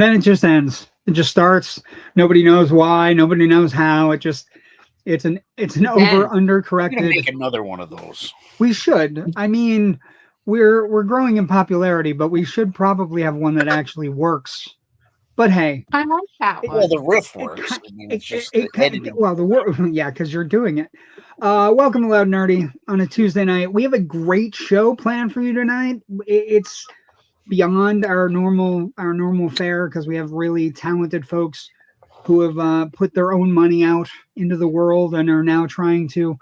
And then it just ends. It just starts. Nobody knows why. Nobody knows how. It's an over under corrected. Make another one of those. We should. I mean, we're growing in popularity, but we should probably have one that actually works. But hey, I like that one. Well, the riff works. Yeah, because you're doing it. Welcome to Loud and Nerdy on a Tuesday night. We have a great show planned for you tonight. It's beyond our normal fare because we have really talented folks who have put their own money out into the world and are now trying to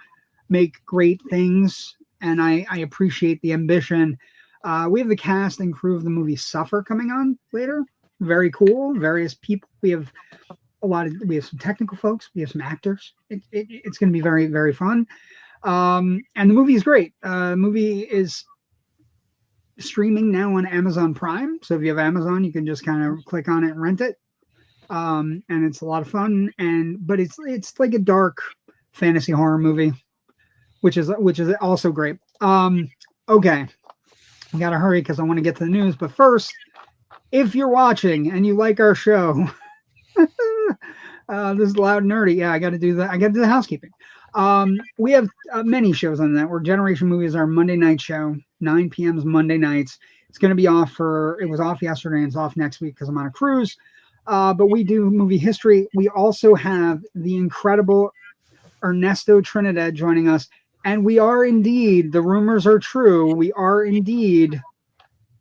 make great things. And I appreciate the ambition. We have the cast and crew of the movie Suffer coming on later. Very cool. Various people. We have some technical folks. We have some actors. It's going to be very, very fun. And the movie is great. The movie is streaming now on Amazon Prime. So if you have Amazon, you can just kind of click on it and rent it. And it's a lot of fun. But it's like a dark fantasy horror movie, which is also great. Okay. I got to hurry because I want to get to the news. But first, if you're watching and you like our show, this is Loud and Nerdy. Yeah, I got to do that. I got to do the housekeeping. We have many shows on the network. Generation Movies, our Monday night show, 9 p.m. Monday nights. It's going to be off it was off yesterday and it's off next week because I'm on a cruise. But we do movie history. We also have the incredible Ernesto Trinidad joining us. And we are indeed, the rumors are true, we are indeed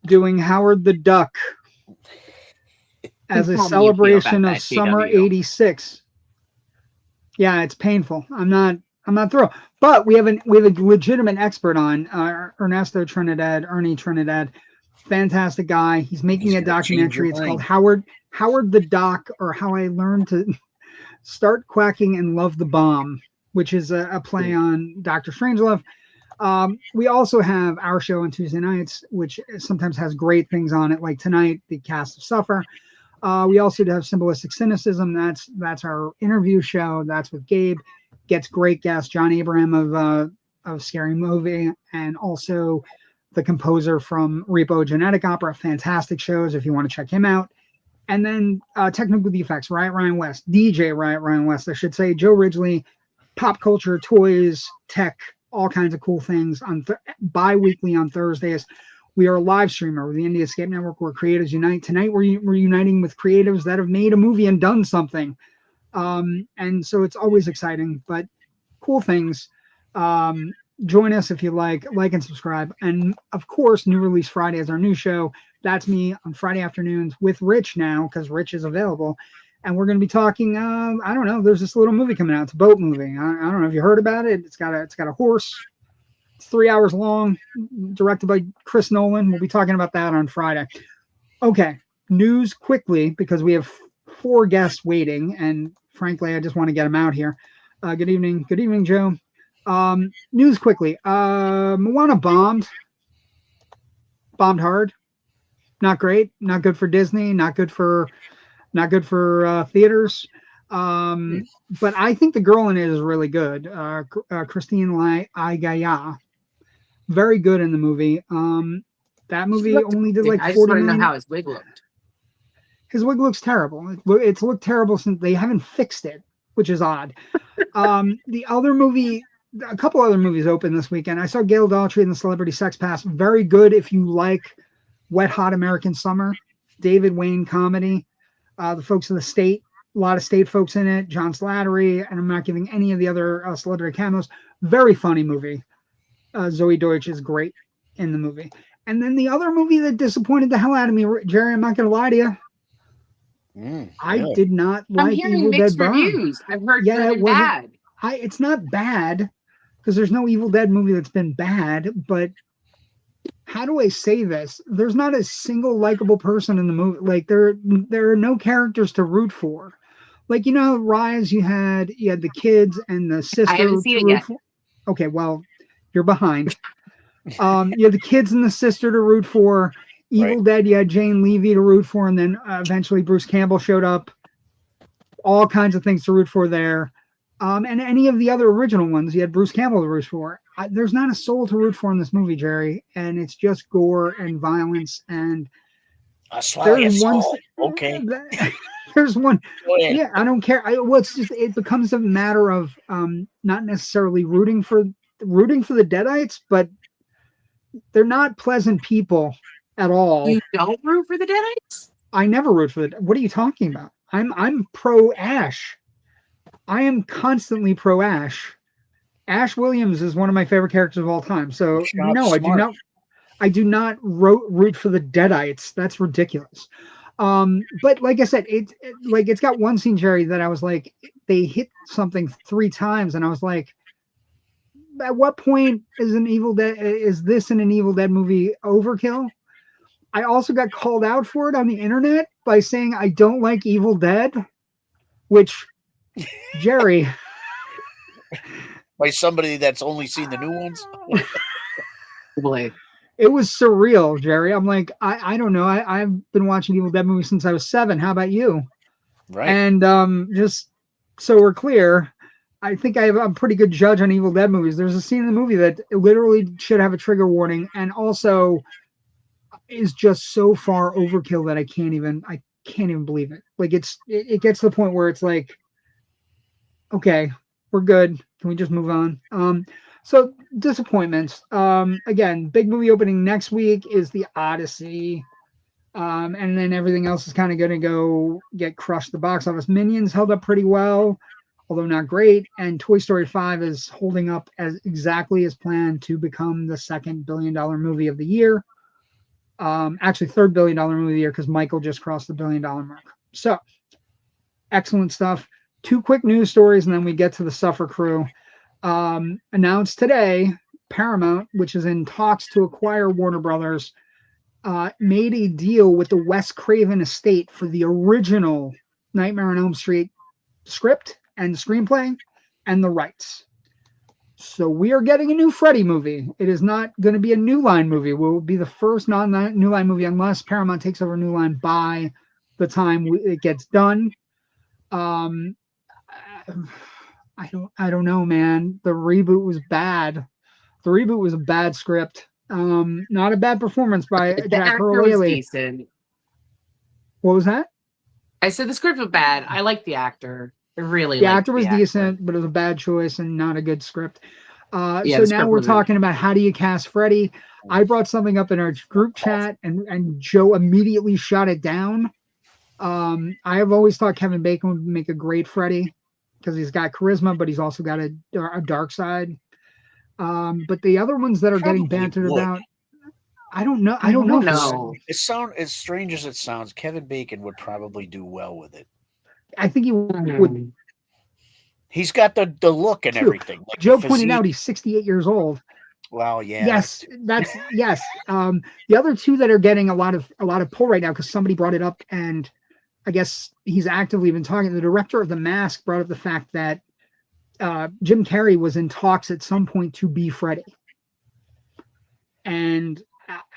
doing Howard the Duck as a celebration of summer '86. Yeah, it's painful. I'm not thrilled. But we have a legitimate expert on, Ernesto Trinidad, Ernie Trinidad. Fantastic guy. He's making a documentary. It's called Howard the Doc, or How I Learned to Start Quacking and Love the Bomb, which is a play on Dr. Strangelove. We also have our show on Tuesday nights, which sometimes has great things on it, like tonight, the cast of Suffer. We also have Symbolistic Cynicism. That's our interview show. That's with Gabe. Gets great guests, John Abraham of Scary Movie, and also the composer from Repo Genetic Opera. Fantastic shows if you want to check him out. And then Technical Defects, Ryan West, DJ Ryan West, I should say, Joe Ridgely, pop culture, toys, tech, all kinds of cool things on bi-weekly on Thursdays. We are a live streamer with the Indie Escape Network where creatives unite. Tonight, we're uniting with creatives that have made a movie and done something. And so it's always exciting, but cool things. Join us if you like and subscribe. And of course, New Release Friday is our new show. That's me on Friday afternoons with Rich now, because Rich is available. And we're going to be talking, I don't know, there's this little movie coming out. It's a boat movie. I don't know if you heard about it. It's got a horse. It's 3 hours long, directed by Chris Nolan. We'll be talking about that on Friday. Okay, news quickly, because we have 4 guests waiting, and frankly, I just want to get them out here. Good evening, Joe. News quickly. Moana bombed hard. Not great. Not good for Disney. Not good for theaters. But I think the girl in it is really good. Christine Aiguiar. Very good in the movie. That movie only did like 40 million. I just want to know how his wig looked. His wig looks terrible. It's looked terrible since they haven't fixed it, which is odd. The other movie, a couple other movies open this weekend. I saw Gail Daughtry in the Celebrity Sex Pass. Very good if you like Wet Hot American Summer. David Wayne comedy. The folks of the State, a lot of State folks in it. John Slattery, and I'm not giving any of the other celebrity cameos. Very funny movie. Zoe Deutsch is great in the movie. And then the other movie that disappointed the hell out of me, Jerry, I'm not going to lie to you. I did not like Evil Dead reviews. I've heard good and bad. It's not bad, because there's no Evil Dead movie that's been bad, but how do I say this? There's not a single likable person in the movie. Like there are no characters to root for. Like, Rise, you had the kids and the sister. I haven't seen it yet. Okay, well, you're behind. You had the kids and the sister to root for. Evil Dead, you had Jane Levy to root for, and then eventually Bruce Campbell showed up. All kinds of things to root for there. And any of the other original ones, you had Bruce Campbell to root for. There's not a soul to root for in this movie, Jerry, and it's just gore and violence, and there's one. Okay. There's one. Yeah, I don't care. It's just it becomes a matter of not necessarily rooting for the Deadites, but they're not pleasant people at all. You don't root for the Deadites? I never root for the. What are you talking about? I'm pro Ash. I am constantly pro Ash. Ash Williams is one of my favorite characters of all time. So no, I do not root for the Deadites. That's ridiculous. But like I said, it's got one scene, Jerry, that I was like, they hit something 3 times, and I was like, at what point is this in an Evil Dead movie overkill? I also got called out for it on the internet by saying I don't like Evil Dead, which, Jerry, by somebody that's only seen the new ones. Boy. It was surreal, Jerry. I'm like, I don't know. I've been watching Evil Dead movies since I was 7. How about you? Right. And just so we're clear, I think I'm a pretty good judge on Evil Dead movies. There's a scene in the movie that literally should have a trigger warning, and also is just so far overkill that I can't even believe it. Like it gets to the point where it's like, okay, we're good. Can we just move on? So disappointments. Again, big movie opening next week is The Odyssey. And then everything else is kind of going to go get crushed at the box office. Minions held up pretty well, although not great. And Toy Story 5 is holding up exactly as planned to become the second $1 billion movie of the year. Actually, $3rd $1 billion movie of the year, because Michael just crossed the $1 billion mark. So excellent stuff. 2 quick news stories, and then we get to the Suffer Crew. Announced today, Paramount, which is in talks to acquire Warner Brothers, made a deal with the Wes Craven estate for the original Nightmare on Elm Street script and screenplay and the rights. So we are getting a new Freddy movie. It is not going to be a New Line movie. It will be the first non-New Line movie unless Paramount takes over New Line by the time it gets done. I don't know, man. The reboot was bad. The reboot was a bad script. Not a bad performance by Jack Hurley. What was that? I said the script was bad. I like the actor. The actor was decent, but it was a bad choice and not a good script. So now we're talking about how do you cast Freddy. I brought something up in our group chat, and Joe immediately shot it down. I have always thought Kevin Bacon would make a great Freddy, because he's got charisma, but he's also got a dark side. But the other ones that are getting bantered about, I don't know. I don't know. It sounds as strange as it sounds. Kevin Bacon would probably do well with it. I think he would. He's got the look and everything. Like Joe pointed out he's 68 years old. Well, yeah. Yes, that's yes. The other 2 that are getting a lot of pull right now, because somebody brought it up, and I guess he's actively been talking. The director of The Mask brought up the fact that Jim Carrey was in talks at some point to be Freddy. And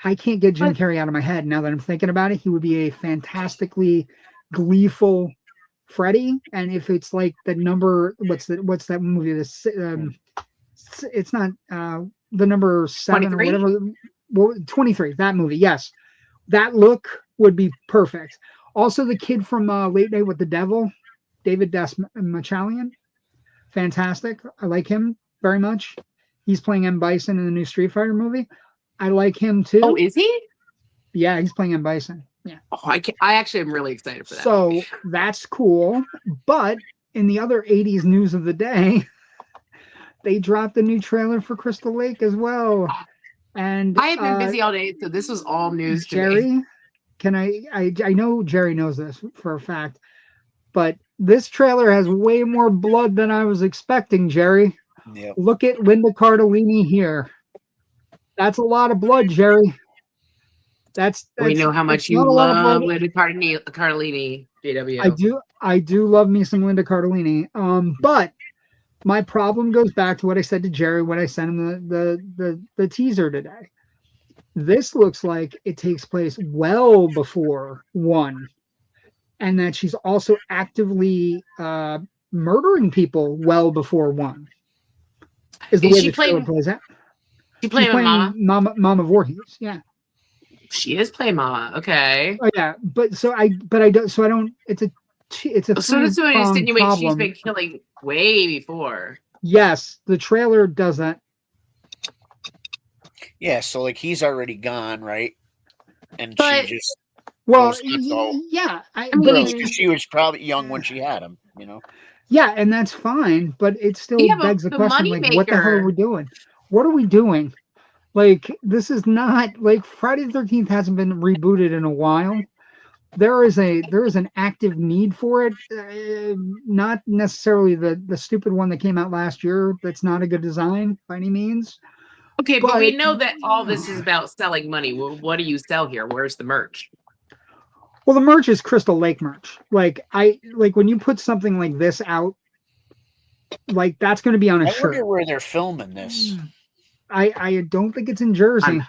I can't get Jim Carrey out of my head now that I'm thinking about it. He would be a fantastically gleeful Freddy. And if it's like the number, what's that movie? It's not the number 7 23? or whatever. Well, 23, that movie. Yes. That look would be perfect. Also, the kid from Late Night with the Devil, David Desmachalian, fantastic. I like him very much. He's playing M. Bison in the new Street Fighter movie. I like him too. Oh, is he? Yeah, he's playing M. Bison. Yeah. Oh, I actually am really excited for that. So that's cool. But in the other 80s news of the day, they dropped a new trailer for Crystal Lake as well. And I have been busy all day, so this was all news to Jerry, me. Can I know Jerry knows this for a fact, but this trailer has way more blood than I was expecting, Jerry. Yep. Look at Linda Cardellini here. That's a lot of blood, Jerry. That's we know how much you love Linda Cardellini, JW. I do love me some Linda Cardellini. But my problem goes back to what I said to Jerry when I sent him the teaser today. This looks like it takes place well before 1, and that she's also actively murdering people well before 1. Is the way the trailer plays out. She playing Mama? Mama Voorhees, yeah. She is Play Mama. Okay. Oh yeah, but I don't. So I don't. It's a. So that's what insinuating problem. She's been killing way before. Yes, the trailer does that. Yeah, so like he's already gone, right? And but, she just yeah. I mean, she was probably young when she had him, you know. Yeah, and that's fine, but it still begs the question, like, what the hell are we doing? What are we doing? Like, this is not like Friday the 13th hasn't been rebooted in a while. There is an active need for it, not necessarily the stupid one that came out last year. That's not a good design by any means. Okay, but we know that all this is about selling money. Well, what do you sell here? Where's the merch? Well, the merch is Crystal Lake merch. Like when you put something like this out, like that's going to be on a shirt. I wonder where they're filming this. I don't think it's in Jersey.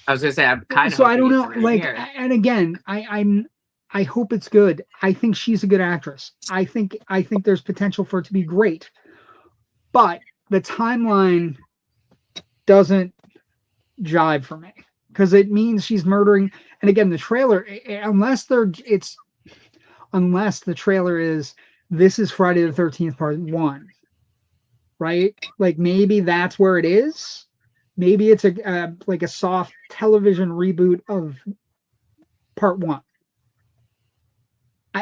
I was gonna say I'm kind of. So I don't know. Like, and again, I hope it's good. I think she's a good actress. I think there's potential for it to be great, but the timeline doesn't jive for me because it means she's murdering. And again, the trailer, unless the trailer is this is Friday the 13th part 1, right? Like maybe that's where it is. Maybe it's like a soft television reboot of part 1.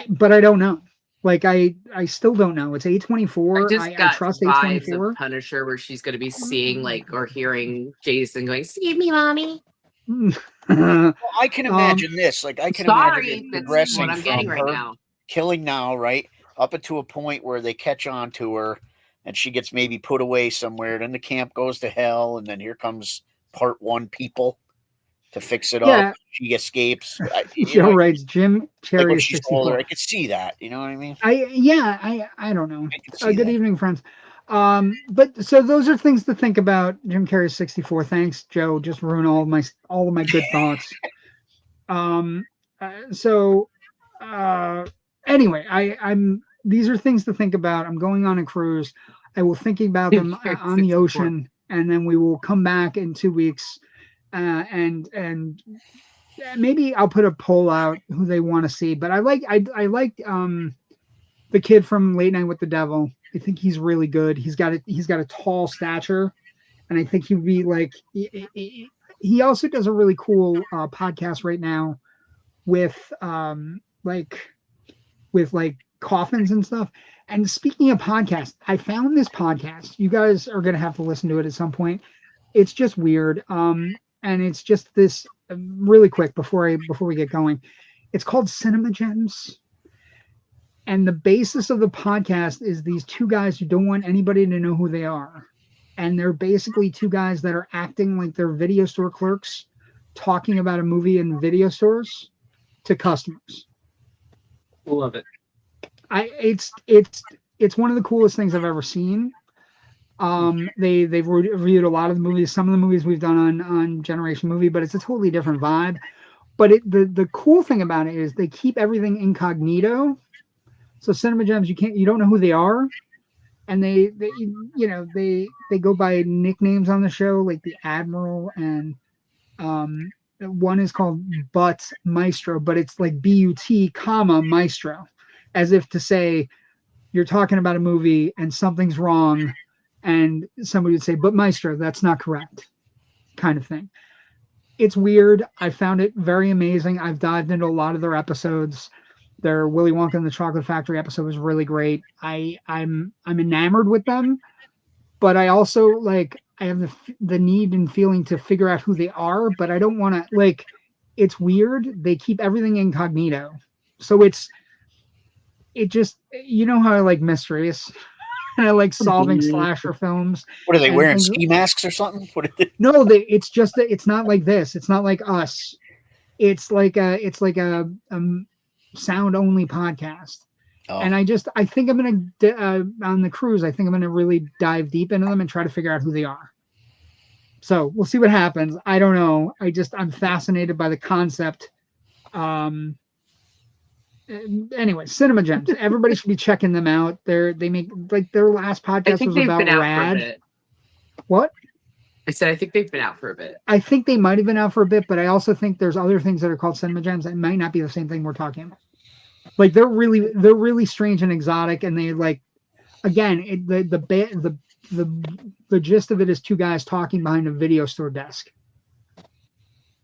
But I don't know. Like I still don't know. It's A24. I trust A24. Punisher, where she's going to be seeing or hearing Jason going, "Save me, mommy." Well, I can imagine this. Like I can imagine progressing what I'm getting from right her now. killing now, right, up to a point where they catch on to her, and she gets maybe put away somewhere. Then the camp goes to hell, and then here comes part 1 people to fix it up. She escapes. Joe writes Jim Cherry is 64. I could see that. You know what I mean? I don't know. Good evening, friends. But so those are things to think about. Jim Carrey's 64. Thanks, Joe. Just ruin all of my good thoughts. Anyway, I'm these are things to think about. I'm going on a cruise. I will think about them on the ocean, and then we will come back in 2 weeks. And maybe I'll put a poll out who they want to see. But I like the kid from Late Night with the Devil. I think he's really good. He's got a tall stature, and I think he'd be like. He also does a really cool podcast right now with coffins and stuff. And speaking of podcasts, I found this podcast. You guys are gonna have to listen to it at some point. It's just weird. And it's just this really quick before we get going. It's called Cinema Gems. And the basis of the podcast is these 2 guys who don't want anybody to know who they are. And they're basically 2 guys that are acting like they're video store clerks, talking about a movie in video stores to customers. Love it. It's one of the coolest things I've ever seen. They've reviewed a lot of the movies, some of the movies we've done on Generation Movie, but it's a totally different vibe. But the cool thing about it is they keep everything incognito. So Cinema Gems, you don't know who they are, and they go by nicknames on the show, like the Admiral, and one is called Butt Maestro, but it's like BUT, Maestro, as if to say you're talking about a movie and something's wrong. And somebody would say, but Maestro, that's not correct, kind of thing. It's weird. I found it very amazing. I've dived into a lot of their episodes. Their Willy Wonka and the Chocolate Factory episode was really great. I'm enamored with them, but I also I have the need and feeling to figure out who they are, but I don't want to it's weird. They keep everything incognito. So it just, you know how I like mysteries. And I like solving slasher films. What are they wearing? Ski masks or something? No, it's just that it's not like this. It's not like us. It's like a sound only podcast. Oh. And I think I'm gonna on the cruise. I think I'm gonna really dive deep into them and try to figure out who they are. So we'll see what happens. I don't know. I'm fascinated by the concept. Anyway, Cinema Gems. Everybody should be checking them out. They make their last podcast was about Rad. I I said I think they've been out for a bit. I think they might have been out for a bit, but I also think there's other things that are called cinema gems that might not be the same thing we're talking about. Like they're really strange and exotic, and they like, again, the gist of it is two guys talking behind a video store desk.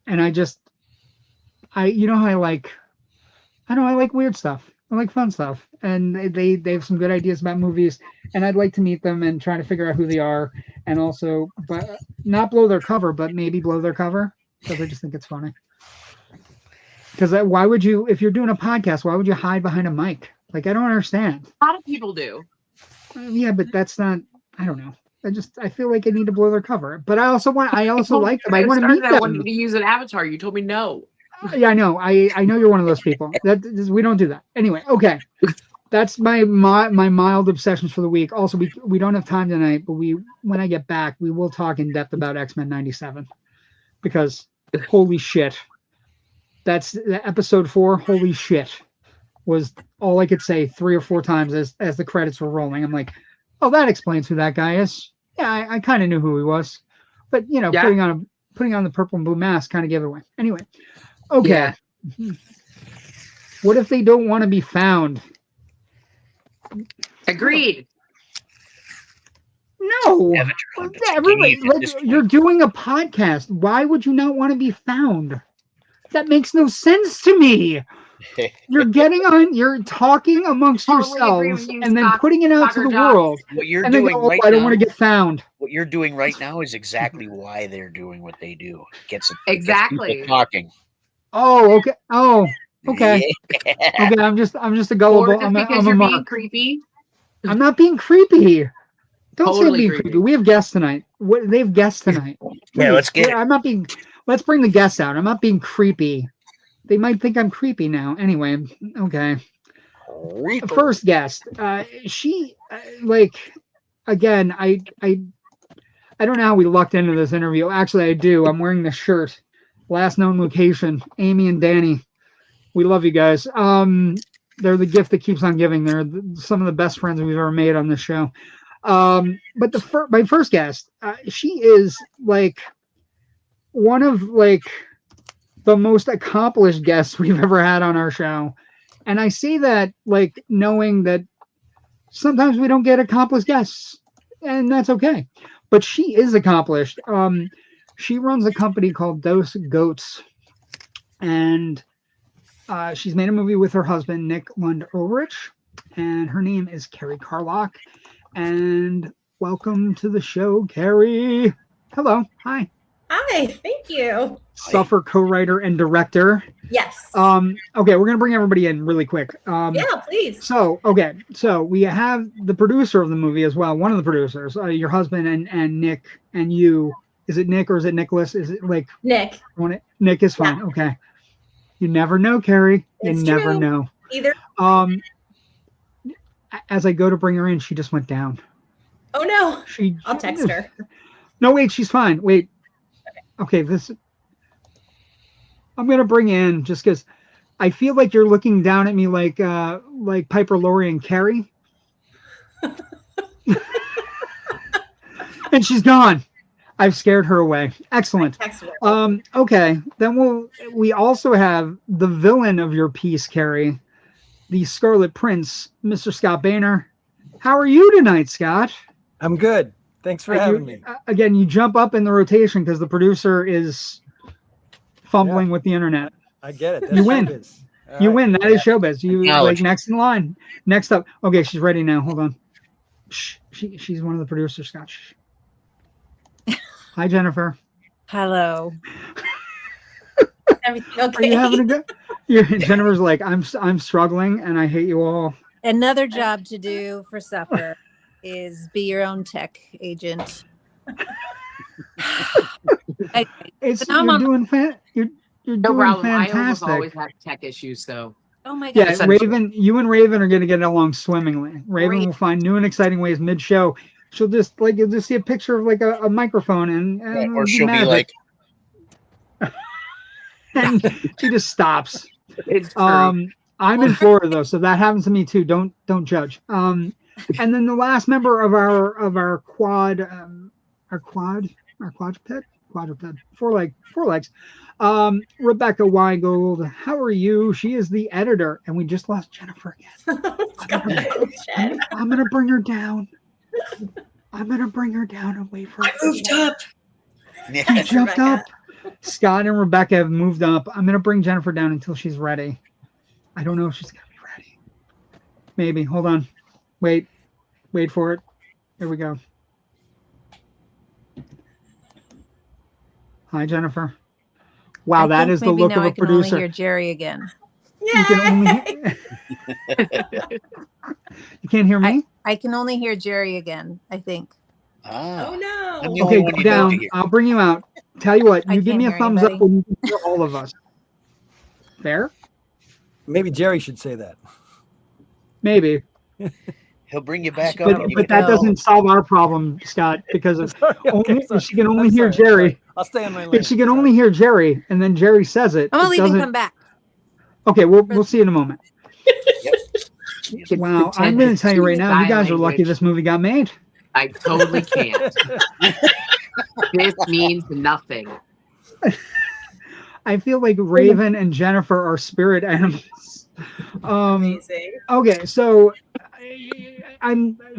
And I you know how I like weird stuff. I like fun stuff, and they have some good ideas about movies, and I'd like to meet them and try to figure out who they are, and also, but not blow their cover, but maybe blow their cover, because I just think it's funny. Because why would you, if you're doing a podcast, why would you hide behind a mic? Like, I don't understand. A lot of people do. Yeah, but that's not, I don't know. I feel like I need to blow their cover. But I also like them. I want to meet them. I wanted to use an avatar. You told me no. Yeah, I know. I know you're one of those people. We don't do that. Anyway, okay. That's my mild obsessions for the week. Also, we don't have time tonight, but when I get back, we will talk in depth about X-Men 97. Because holy shit. That's episode 4. Holy shit. Was all I could say 3 or 4 times as the credits were rolling. I'm like, oh, that explains who that guy is. Yeah, I kind of knew who he was. But you know, putting on the purple and blue mask kind of gave it away. Anyway. Okay. Yeah. What if they don't want to be found? Agreed. No. Everybody, you're doing a podcast. Why would you not want to be found? That makes no sense to me. You're talking amongst yourselves and then putting it out to the world. What you're doing right now, I don't want to get found. What you're doing right now is exactly why they're doing what they do. Gets people talking. Oh, okay. Oh, okay. Yeah. Okay, I'm just a gullible. I'm being creepy. I'm not being creepy. Don't totally say being creepy. We have guests tonight. They have guests tonight. Yeah, let's get it. Let's bring the guests out. I'm not being creepy. They might think I'm creepy now. Anyway, okay. First guest. She again. I don't know how we lucked into this interview. Actually, I do. I'm wearing the shirt. Last known location. Amy and Danny. We love you guys. They're the gift that keeps on giving. They're some of the best friends we've ever made on this show. But my first guest, she is like one of the most accomplished guests we've ever had on our show. And I say that knowing that sometimes we don't get accomplished guests, and that's okay. But she is accomplished. She runs a company called Dosgoats, and she's made a movie with her husband, Nick Lund-Ulrich, and her name is Kerry Carlock. And welcome to the show, Kerry. Hello. Hi. Hi. Thank you. Suffer co-writer and director. Yes. Okay, we're gonna bring everybody in really quick. Yeah, please. So we have the producer of the movie as well. One of the producers, your husband and Nick and you. Is it Nick or is it Nicholas? Is it Nick? Nick is fine. Yeah. Okay. You never know, Kerry. It's you never true. know. Either. As I go to bring her in, she just went down. Oh no. I'll text her. No, wait, she's fine. Wait. Okay, I'm gonna bring in just because I feel like you're looking down at me like Piper Laurie and Kerry. And she's gone. I've scared her away. Excellent. Okay, then we also have the villain of your piece, Kerry, the Scarlet Prince, Mr. Scott Beehner. How are you tonight, Scott? I'm good. Thanks for having me. Again, you jump up in the rotation because the producer is fumbling with the internet. I get it. That's you win. You win. That is showbiz. You next in line. Next up. Okay, she's ready now. Hold on. Shh. She's one of the producers, Scott. Shh. Hi, Jennifer. Hello. Everything okay? Are you having a good? Jennifer's like, I'm struggling, and I hate you all. Another job to do for Suffer is be your own tech agent. You're doing fantastic. I almost always have tech issues, though. Oh my God. Yeah, Raven, you and Raven are going to get along swimmingly. Raven will find new and exciting ways mid-show. She'll just you'll just see a picture of a microphone and or she'll be like, and she just stops. It's true. I'm in Florida though, so that happens to me too. Don't judge. And then the last member of our quad, or quadruped, four legs. Rebecca Weingold, how are you? She is the editor, and we just lost Jennifer again. I'm gonna bring her down. I'm gonna bring her down and wait for her. I moved up. You jumped up. Scott and Rebecca have moved up. I'm gonna bring Jennifer down until she's ready. I don't know if she's gonna be ready. Maybe. Hold on. Wait for it. There we go. Hi, Jennifer. Wow, that is the look of a producer. I can only hear Jerry again. You can only You can't hear me? I can only hear Jerry again, I think. Oh no. Okay, go down. I'll bring you out. Tell you what, you give me a thumbs up when you can hear all of us. Fair? Maybe Jerry should say that. Maybe. He'll bring you back up. But that doesn't solve our problem, Scott, because of she can only hear Jerry. I'll stay on my lane. She can only hear Jerry, and then Jerry says it. I'm gonna leave and come back. Okay, we'll see you in a moment. Wow, I'm going to tell you right now, you guys are lucky this movie got made. I totally can't. This means nothing. I feel like Raven and Jennifer are spirit animals. Amazing. Okay, so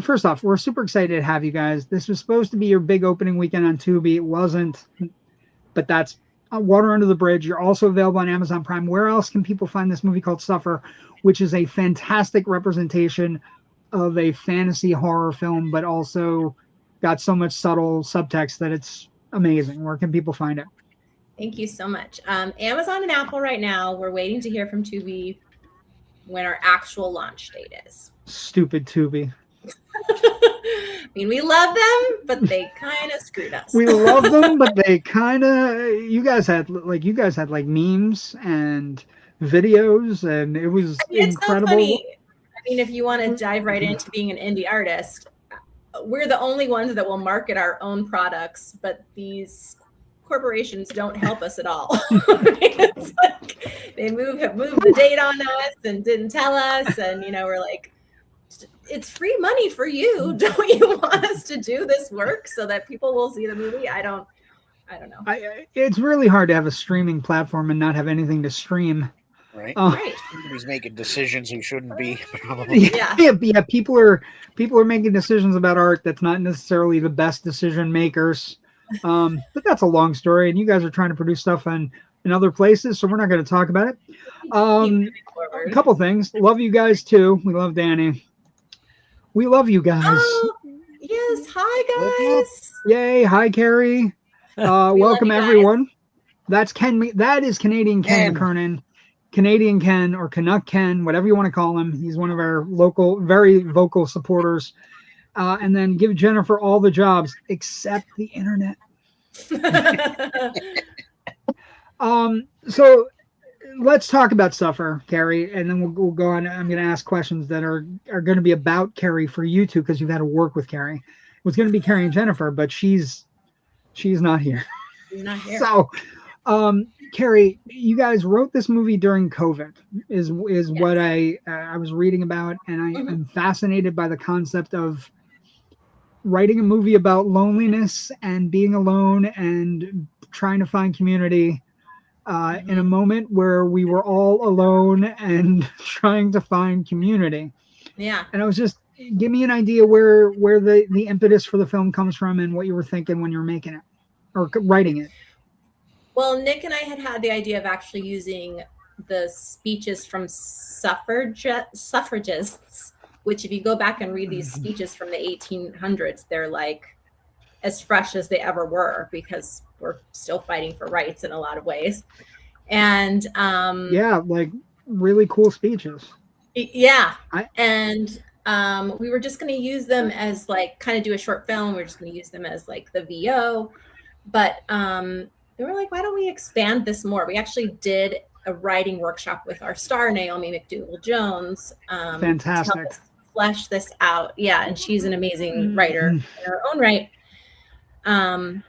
first off, we're super excited to have you guys. This was supposed to be your big opening weekend on Tubi. It wasn't, but that's water under the bridge. You're also available on Amazon Prime. Where else can people find this movie called Suffer, which is a fantastic representation of a fantasy horror film, but also got so much subtle subtext that it's amazing. Where can people find it? Thank you so much. Amazon and Apple right now. We're waiting to hear from Tubi when our actual launch date is. Stupid Tubi. I mean, we love them, but they kind of screwed us. We love them, but they kind of. You guys had like memes and videos, and it was incredible. So funny. I mean, if you want to dive right into being an indie artist, we're the only ones that will market our own products, but these corporations don't help us at all. It's like they moved the date on us and didn't tell us, and we're like, it's free money for you. Don't you want us to do this work so that people will see the movie? I don't know. It's really hard to have a streaming platform and not have anything to stream. Right. Right. Somebody's making decisions who shouldn't be. Probably. Yeah. People are making decisions about art that's not necessarily the best decision makers. But that's a long story, and you guys are trying to produce stuff in other places, so we're not going to talk about it. A couple things. Love you guys too. We love Danny. We love you guys. Oh, yes. Hi guys. Yay. Hi, Kerry. Welcome everyone. That's Ken. That is Canadian Ken McKernan. Canadian Ken or Canuck Ken, whatever you want to call him. He's one of our local, very vocal supporters. And then give Jennifer all the jobs except the internet. So let's talk about Suffer, Kerry, and then we'll go on. I'm going to ask questions that are going to be about Kerry for you two, because you've had to work with Kerry. It was going to be Kerry and Jennifer, but she's not here. She's not here. So, Kerry, you guys wrote this movie during COVID, is what I was reading about, and I am fascinated by the concept of writing a movie about loneliness and being alone and trying to find community in a moment where we were all alone and trying to find community. Yeah. And I was just, give me an idea where the impetus for the film comes from and what you were thinking when you were making it or writing it. Well, Nick and I had the idea of actually using the speeches from suffragists, which if you go back and read these speeches from the 1800s, they're like as fresh as they ever were, because we're still fighting for rights in a lot of ways. And like really cool speeches. Yeah. And we were just going to use them as like kind of do a short film. We were just going to use them as like the VO. But they were like, why don't we expand this more? We actually did a writing workshop with our star, Naomi McDougall Jones. Fantastic. To help us flesh this out. Yeah. And she's an amazing writer in her own right. And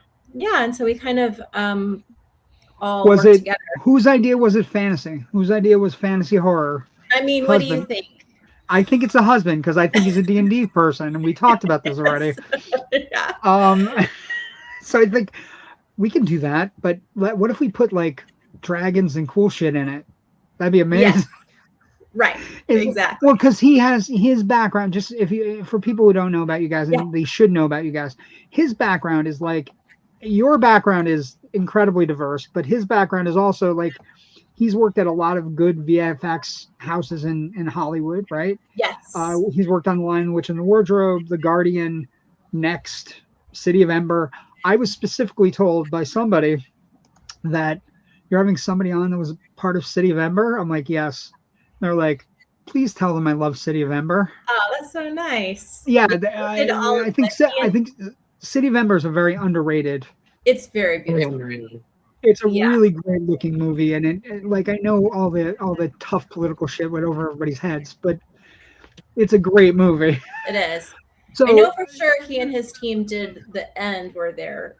so we kind of all worked together. Whose idea was it fantasy? Whose idea was fantasy horror? I mean, what do you think? I think it's a husband, because I think he's a D&D person, and we talked about this already. Yeah. So I think we can do that, but what if we put like dragons and cool shit in it? That'd be amazing. Yes. Right. Exactly. Well, because he has his background. Just for people who don't know about you guys, and they should know about you guys, his background is like your background is incredibly diverse, but his background is also like he's worked at a lot of good VFX houses in Hollywood, right? Yes. He's worked on The Lion, the Witch, and the Wardrobe, The Guardian, Next, City of Ember. I was specifically told by somebody that you're having somebody on that was part of City of Ember. I'm like, yes. They're like, please tell them I love City of Ember. Oh, that's so nice. Yeah, I think City of Ember is a very underrated. It's very beautiful. It's a really great looking movie, and it like I know all the tough political shit went over everybody's heads, but it's a great movie. It is. So I know for sure he and his team did the end where they're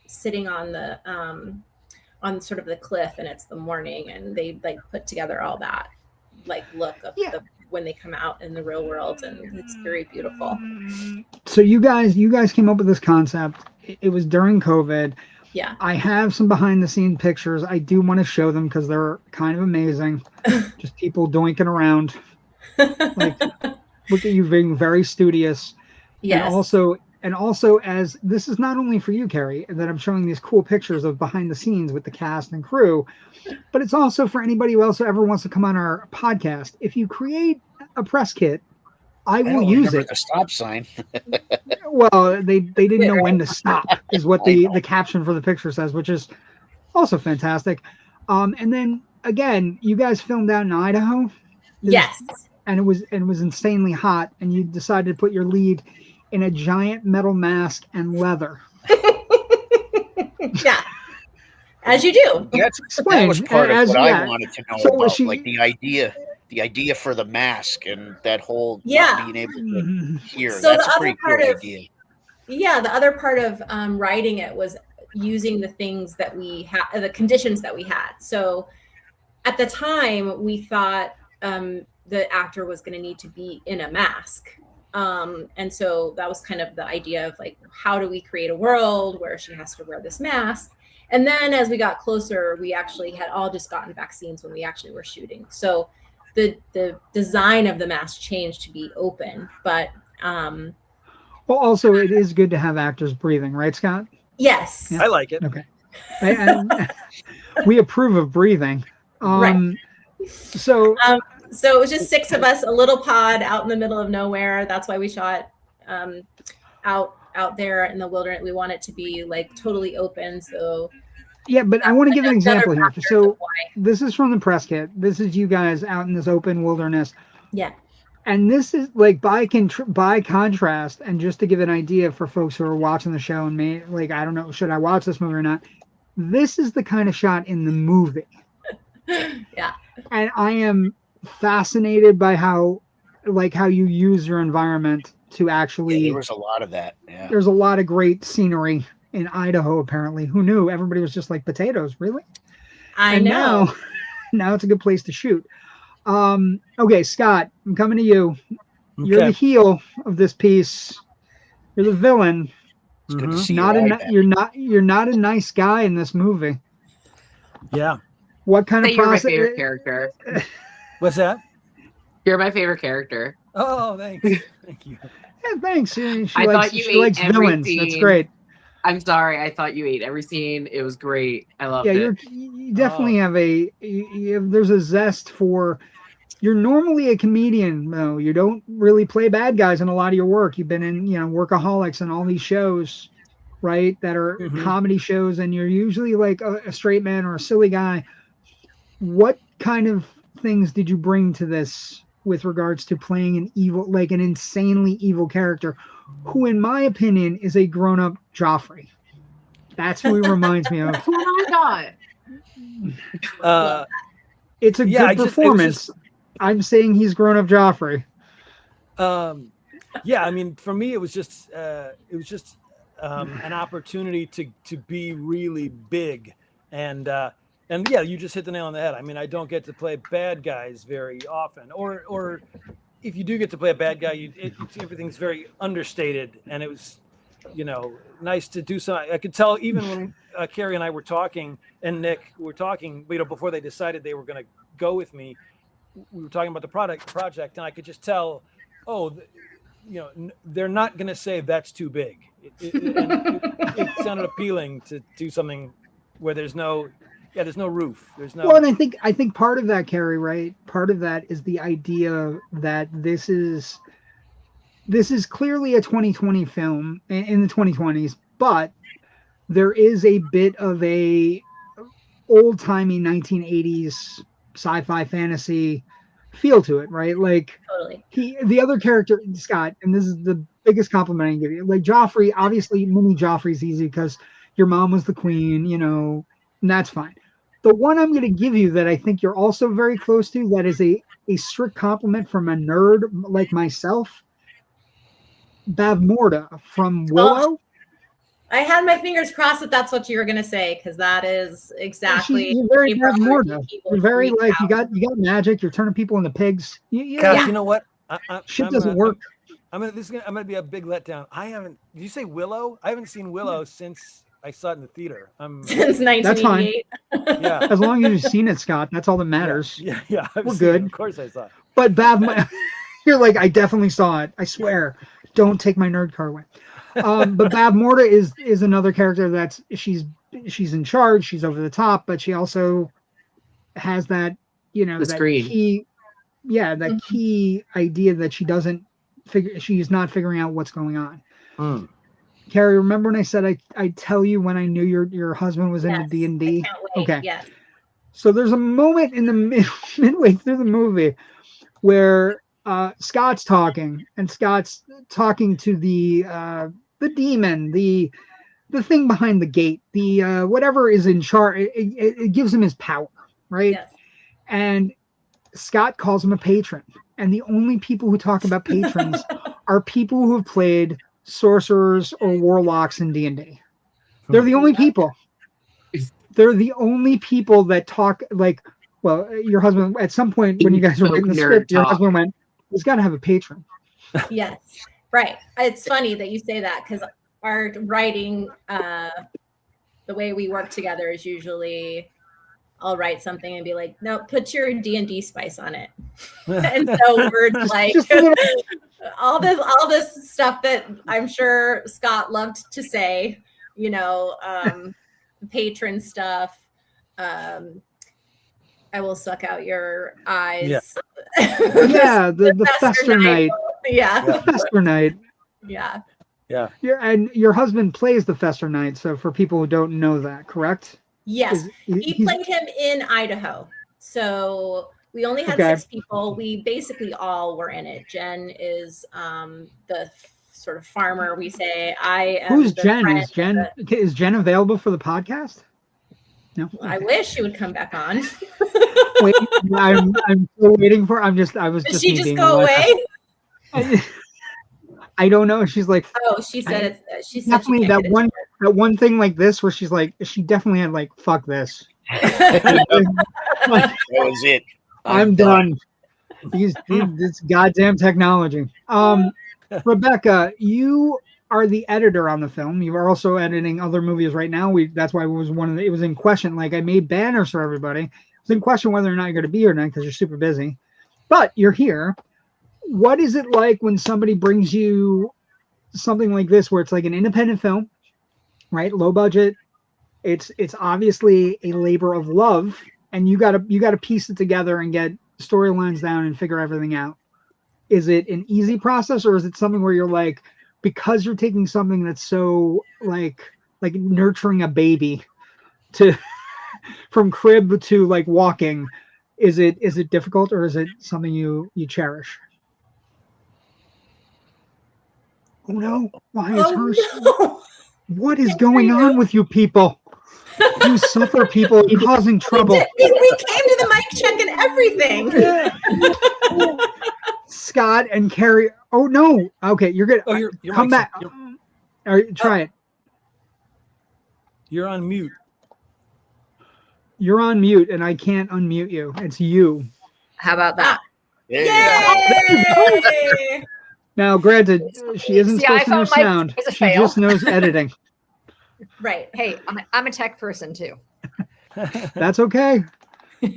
sitting on the on sort of the cliff, and it's the morning, and they like put together all that like look of when they come out in the real world, and it's very beautiful. So you guys came up with this concept. It was during COVID. Yeah. I have some behind the scenes pictures. I do want to show them because they're kind of amazing. Just people doinking around. Like, look at you being very studious. Yes. And also as this is not only for you, Kerry, that I'm showing these cool pictures of behind the scenes with the cast and crew, but it's also for anybody who else ever wants to come on our podcast. If you create a press kit, I will use it. The stop sign. Well, they didn't know when to stop, is what the caption for the picture says, which is also fantastic. And then again, you guys filmed out in Idaho. Yes. And it was insanely hot, and you decided to put your lead in a giant metal mask and leather. Yeah. As you do. That was part of what I wanted to know about, like the idea for the mask and that whole not being able to hear. So that's a pretty cool idea. Yeah, the other part of writing it was using the things that we had, the conditions that we had. So at the time, we thought the actor was going to need to be in a mask. And so that was kind of the idea of like, how do we create a world where she has to wear this mask? And then as we got closer, we actually had all just gotten vaccines when we actually were shooting. So the design of the mask changed to be open, but well, also it is good to have actors breathing, right, Scott? Yes. Yeah. I like it. Okay. We approve of breathing. Right. So it was just 6 of us, a little pod out in the middle of nowhere. That's why we shot out there in the wilderness. We want it to be like totally open. So yeah, but I want to give an example here. So this is from the press kit. This is you guys out in this open wilderness. Yeah. And this is like by contrast, and just to give an idea for folks who are watching the show and me, like, I don't know, should I watch this movie or not? This is the kind of shot in the movie. Yeah. And I am fascinated by how you use your environment to actually. There was a lot of that. Yeah. There's a lot of great scenery in Idaho. Apparently, who knew? Everybody was just like potatoes, really. I know. Now it's a good place to shoot. Okay, Scott, I'm coming to you. Okay. You're the heel of this piece. You're the villain. It's good to see you're not a nice guy in this movie. Yeah. What kind of process? You're my favorite character. What's that? You're my favorite character. Oh, thanks. Thank you. Yeah, thanks. She thought you ate every villains. Scene. That's great. I'm sorry. I thought you ate every scene. It was great. I loved it. You definitely have there's a zest for. You're normally a comedian, though. You don't really play bad guys in a lot of your work. You've been in, Workaholics and all these shows, right? That are comedy shows, and you're usually like a straight man or a silly guy. What kind of things did you bring to this with regards to playing an evil, like an insanely evil character, who, in my opinion, is a grown-up Joffrey? That's who he reminds me of. That's what I thought. It's a good performance. I'm saying he's grown-up Joffrey. Yeah, I mean, for me, it was just an opportunity to be really big, and yeah, you just hit the nail on the head. I mean, I don't get to play bad guys very often, or if you do get to play a bad guy, everything's very understated, and it was nice to do something. I could tell even when Kerry and I were talking, and Nick were talking, before they decided they were going to go with me, we were talking about the project, and I could just tell, they're not going to say that's too big. It sounded appealing to do something where there's no roof. There's no. Well, and I think part of that, Kerry, right? Part of that is the idea that this is clearly a 2020 film in the 2020s, but there is a bit of a old-timey 1980s sci-fi fantasy feel to it, right? Like Totally. The other character, Scott, and this is the biggest compliment I can give you. Like Joffrey, obviously, mini Joffrey's easy because your mom was the queen, and that's fine. The one I'm going to give you that I think you're also very close to, that is a strict compliment from a nerd like myself, Bavmorda from Willow. I had my fingers crossed that that's what you were going to say, because that is exactly. You're very Bavmorda. You're very like you got magic. You're turning people into pigs. Gosh, you know what? Shit doesn't work. I'm gonna be a big letdown. Did you say Willow? I haven't seen Willow since I saw it in the theater. Since 1988. That's fine. Yeah. As long as you've seen it, Scott, that's all that matters. Yeah. We're good. Of course I saw it. But you're like, I definitely saw it. I swear. Don't take my nerd card away. But Bavmorda is another character she's in charge. She's over the top, but she also has that, key idea that she's not figuring out what's going on. Kerry, remember when I said I tell you when I knew your husband was into D&D? Okay. Yes. So there's a moment in the midway through the movie where Scott's talking to the demon, the thing behind the gate, the whatever is in charge. It gives him his power, right? Yes. And Scott calls him a patron, and the only people who talk about patrons are people who have played sorcerers or warlocks in D&D. They're the only people. They're the only people that talk like. Well, your husband at some point when you guys were writing the script, your husband went, "He's got to have a patron." Yes, right. It's funny that you say that because our writing, the way we work together is usually I'll write something and be like, "No, put your D&D spice on it," and so we're like all this stuff that I'm sure Scott loved to say, patron stuff. I will suck out your eyes. Yeah, the Fester Night. Yeah. The Fester Night. Yeah. Yeah. And your husband plays the Fester Night, so for people who don't know that, correct? Yes. He played him in Idaho. So we only had 6 people. We basically all were in it. Jen is the sort of farmer, we say. Who's Jen? Is Jen available for the podcast? No. I wish she would come back on. Wait, I'm still waiting for. I was just. Did she just go away? I don't know. She's like. Oh, she said it. She said definitely that one thing like this where she's like, she definitely had like, fuck this. That was it. I'm done. This goddamn technology. Rebecca, you are the editor on the film. You are also editing other movies right now. That's why it was it was in question. Like I made banners for everybody. It was in question whether or not you're going to be here tonight because you're super busy. But you're here. What is it like when somebody brings you something like this, where it's like an independent film, right? Low budget. It's obviously a labor of love, and you got to piece it together and get storylines down and figure everything out. Is it an easy process, or is it something where you're like, because you're taking something that's so like nurturing a baby from crib to like walking, is it difficult, or is it something you cherish? Oh no, why is hers? No. What is going on with you people? You suffer people causing trouble. We came to the mic check and everything. Scott and Kerry. Oh no. Okay, you're good. Oh, you're come back. All right, try it. You're on mute. You're on mute, and I can't unmute you. It's you. How about that? There you go. Now, granted, she isn't supposed to know sound. She just knows editing. Right. Hey, I'm a tech person too. That's okay.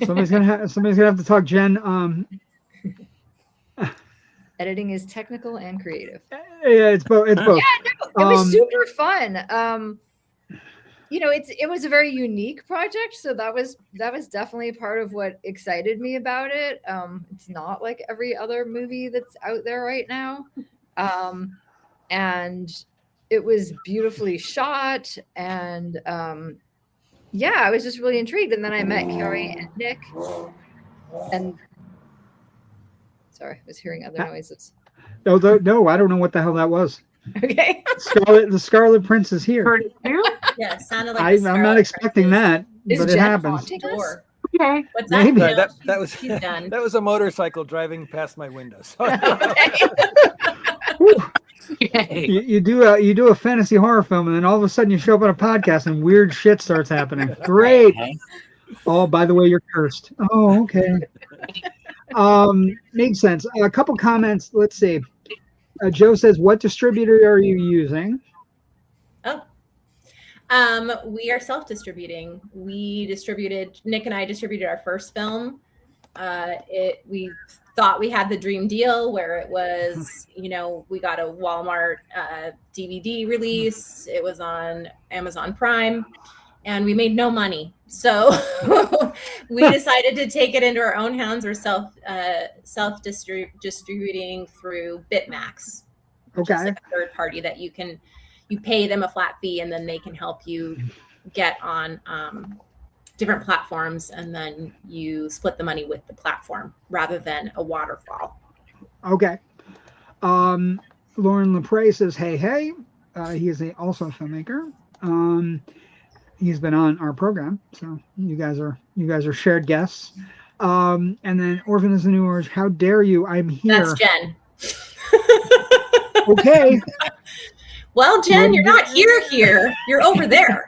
Somebody's gonna have to talk Jen. Editing is technical and creative. Yeah, it's both. It's both. Yeah, no, it was super fun. It was a very unique project, so that was definitely part of what excited me about it. It's not like every other movie that's out there right now, and it was beautifully shot, and I was just really intrigued. And then I met Kerry and Nick, and sorry, I was hearing other noises. No, I don't know what the hell that was. Okay. The Scarlet Prince is here. Yeah, it sounded like I'm not expecting that, but it happens. Okay. What's that? Maybe. That was done. That was a motorcycle driving past my window. You do a fantasy horror film, and then all of a sudden you show up on a podcast and weird shit starts happening. Great. Oh, by the way, you're cursed. Oh, okay. Makes sense. A couple comments. Let's see. Joe says, "What distributor are you using?" We are self-distributing. Nick and I distributed our first film. We thought we had the dream deal where it was, we got a Walmart DVD release. It was on Amazon Prime, and we made no money. So we decided to take it into our own hands, or self-distributing through Bitmax. Okay. Like a third party that you pay them a flat fee, and then they can help you get on different platforms, and then you split the money with the platform rather than a waterfall. Okay. Lauren Lepre says, hey. He is also a filmmaker. He's been on our program, so you guys are shared guests. And then Orphan is the New Orange. How dare you? I'm here. That's Jen. Okay. Well, Jen, you're not here. You're over there.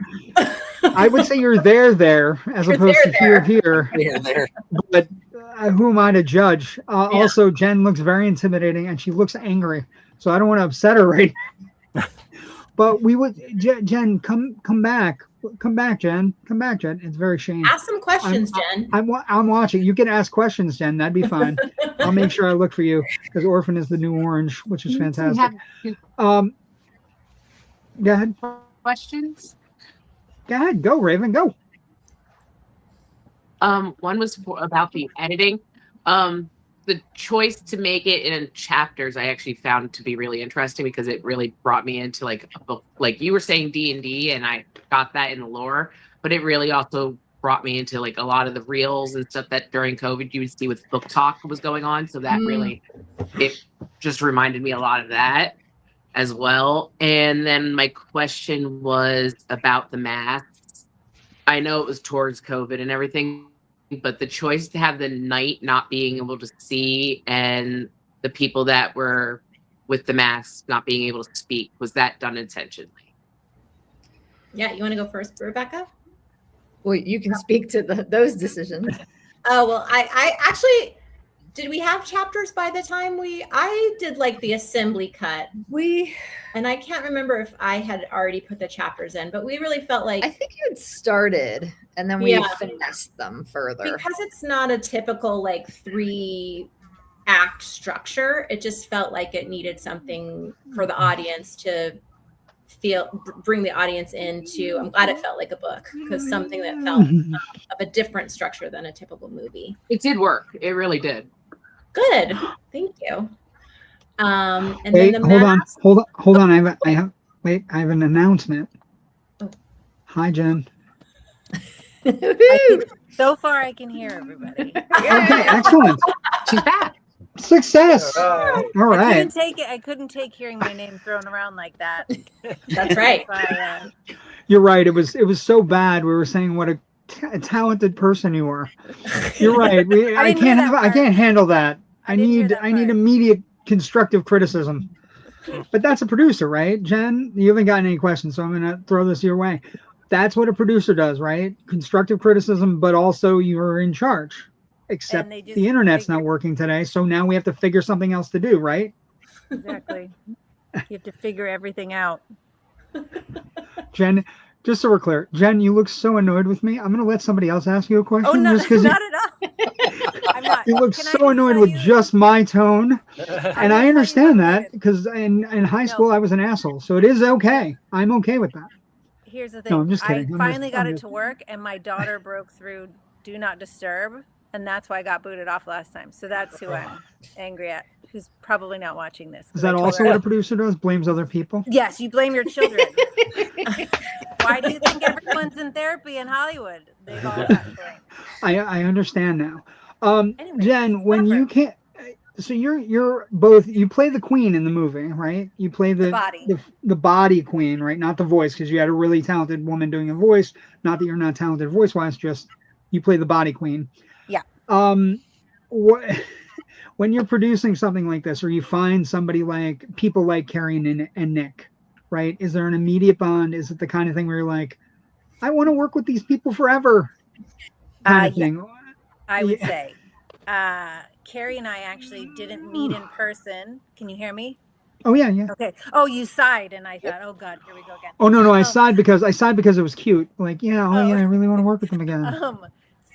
I would say you're there, as opposed to here. There. But who am I to judge? Also, Jen looks very intimidating, and she looks angry. So I don't want to upset her right now. But we would, Jen, come back. Come back, Jen. It's very shame. Ask some questions, Jen. I'm watching. You can ask questions, Jen. That'd be fine. I'll make sure I look for you, because Orphan is the New Orange, which is fantastic. Go ahead. Questions? Go ahead. Go, Raven. Go. One was about the editing. The choice to make it in chapters, I actually found to be really interesting, because it really brought me into like a book. Like you were saying D&D, and I got that in the lore, but it really also brought me into like a lot of the reels and stuff that during COVID you would see with book talk was going on. So that really, it just reminded me a lot of that as well. And then my question was about the masks. I know it was towards COVID and everything, but the choice to have the knight not being able to see and the people that were with the masks not being able to speak, was that done intentionally? Yeah, you want to go first, Rebecca? Well, you can speak to those decisions. Oh, well, I actually, did we have chapters by the time I did like the assembly cut? And I can't remember if I had already put the chapters in, but we really felt like. I think you had started, and then we finessed them further. Because it's not a typical like 3-act structure. It just felt like it needed something for the audience to bring the audience into. I'm glad it felt like a book, because something that felt of a different structure than a typical movie. It did work. It really did. Good. Thank you. And wait, then the hold on. I have an announcement. Oh. Hi, Jen. So far, I can hear everybody. Okay, excellent. She's back. Success. All right. I couldn't take hearing my name thrown around like that. That's right. You're right. It was so bad. We were saying what a talented person you are. You're right. I can't handle that. I need immediate constructive criticism. But that's a producer, right? Jen, you haven't gotten any questions, so I'm going to throw this your way. That's what a producer does, right? Constructive criticism, but also you're in charge. Except the internet's not working today, so now we have to figure something else to do, right? Exactly. You have to figure everything out. Jen, just so we're clear, Jen, you look so annoyed with me. I'm going to let somebody else ask you a question. Oh, no, just 'cause not at all. I'm not. you look Can I so just annoyed tell with you- just my tone. And gonna I tell you understand that unrelated. because in high school I was an asshole. So it is okay. I'm okay with that. Here's the thing. No, I'm just I kidding. finally got it to work, and my daughter broke through Do Not Disturb, and that's why I got booted off last time. So that's who I'm angry at, who's probably not watching this. Is that also what a producer does? Blames other people? Yes, you blame your children. Why do you think everyone's in therapy in Hollywood? They've all gotten blamed. I understand now. Anyways, Jen, when suffer. you can't, so you're both, you play the queen in the movie, right? You play the body. the body queen, right? Not the voice, because you had a really talented woman doing a voice. Not that you're not talented voice wise, just you play the body queen. Yeah. What when you're producing something like this, or you find somebody like people like Kerry and Nick, right? Is there an immediate bond? Is it the kind of thing where you're like, I want to work with these people forever? Kind of thing. I would say. Kerry and I actually didn't meet in person. Can you hear me? Oh yeah. Okay. Oh, you sighed, and I thought, oh God, here we go again. Oh no, I sighed because it was cute. Like, yeah, I really want to work with them again.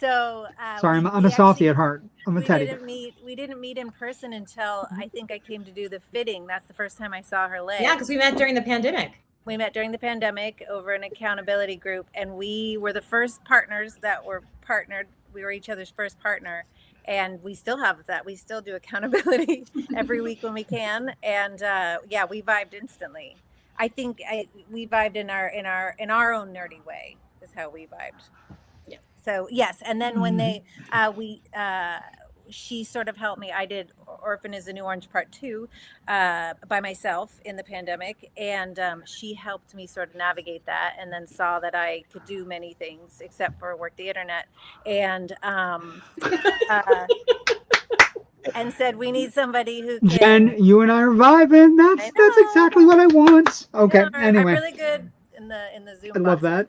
Sorry, I'm a softie at heart. I'm a teddy. We didn't meet in person until I think I came to do the fitting. That's the first time I saw her leg. Yeah, because we met during the pandemic. We met during the pandemic over an accountability group, and we were the first partners that were partnered. We were each other's first partner, and we still have that. We still do accountability every week when we can, and we vibed instantly. I think we vibed in our own nerdy way. Is how we vibed. Yeah. So yes, and then when she sort of helped me. I did Orphan is the New Orange Part 2 by myself in the pandemic, and she helped me sort of navigate that, and then saw that I could do many things except for work the internet, and and said we need somebody who can. Jen, you and I are vibing. That's exactly what I want. Okay, anyway. I'm really good in the Zoom. I love that.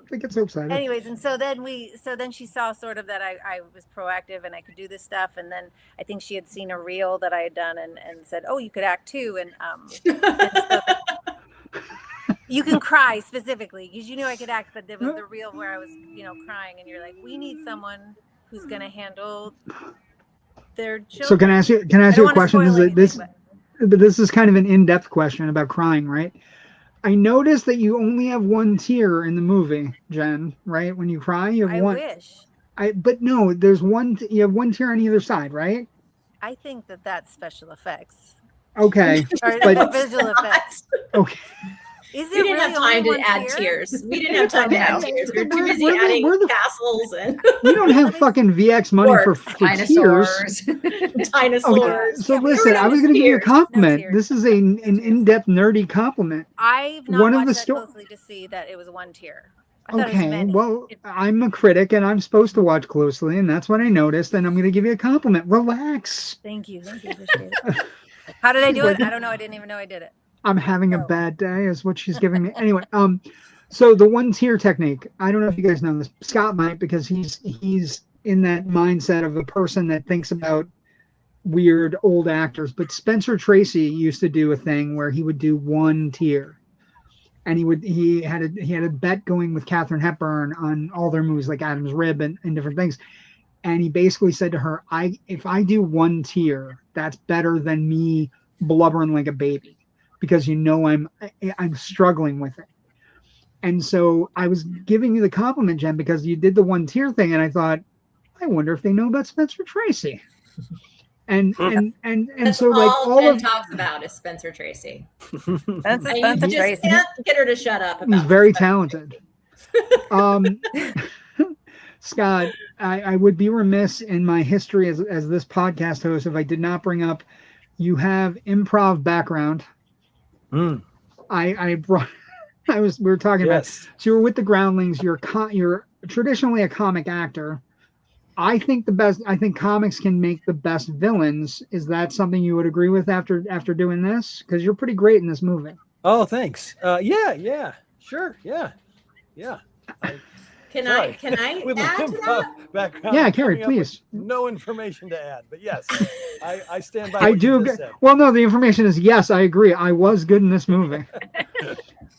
I get so excited. Anyways, and so then she saw sort of that I was proactive and I could do this stuff, and then I think she had seen a reel that I had done and said, oh, you could act too, and so you can cry specifically because you knew I could act, but there was the reel where I was crying, and you're like, we need someone who's going to handle their children. So can I ask you a question? This is kind of an in-depth question about crying, right? I noticed that you only have one tear in the movie, Jen, right? When you cry, you have one. I wish. But no, there's one. You have one tear on either side, right? I think that's special effects. Okay. Or visual effects. Okay. We didn't have time to add tears. We didn't have time to add tears. We were too busy adding castles and. We don't have fucking VX money for dinosaurs. Tears. Dinosaurs. Okay. So listen, I was going to give you a compliment. This is an in-depth nerdy compliment. I've not watched that closely to see that it was one tear. Okay, well, I'm a critic and I'm supposed to watch closely, and that's what I noticed, and I'm going to give you a compliment. Relax. Thank you. Appreciate it. How did I do it? I don't know. I didn't even know I did it. I'm having a bad day is what she's giving me. Anyway, so the one tier technique, I don't know if you guys know this. Scott might, because he's in that mindset of a person that thinks about weird old actors. But Spencer Tracy used to do a thing where he would do one tier. And he had a bet going with Katharine Hepburn on all their movies like Adam's Rib and different things. And he basically said to her, if I do one tier, that's better than me blubbering like a baby. Because I'm struggling with it. And so I was giving you the compliment, Jen, because you did the one tier thing, and I thought, I wonder if they know about Spencer Tracy. And that's so like all Jen talks about is Spencer Tracy. That's Spencer Tracy. Can't get her to shut up. He's very talented. Scott, I would be remiss in my history as this podcast host if I did not bring up, you have improv background. We were talking about, so you were with the Groundlings, you're traditionally a comic actor. I think comics can make the best villains. Is that something you would agree with after doing this? Because you're pretty great in this movie. Oh, thanks. Yeah, sure. Yeah. Can I With add to that? background, Yeah, I'm Kerry, coming up with please. No information to add, but yes, I stand by. I what you do. just said. Well, no, the information is yes. I agree. I was good in this movie.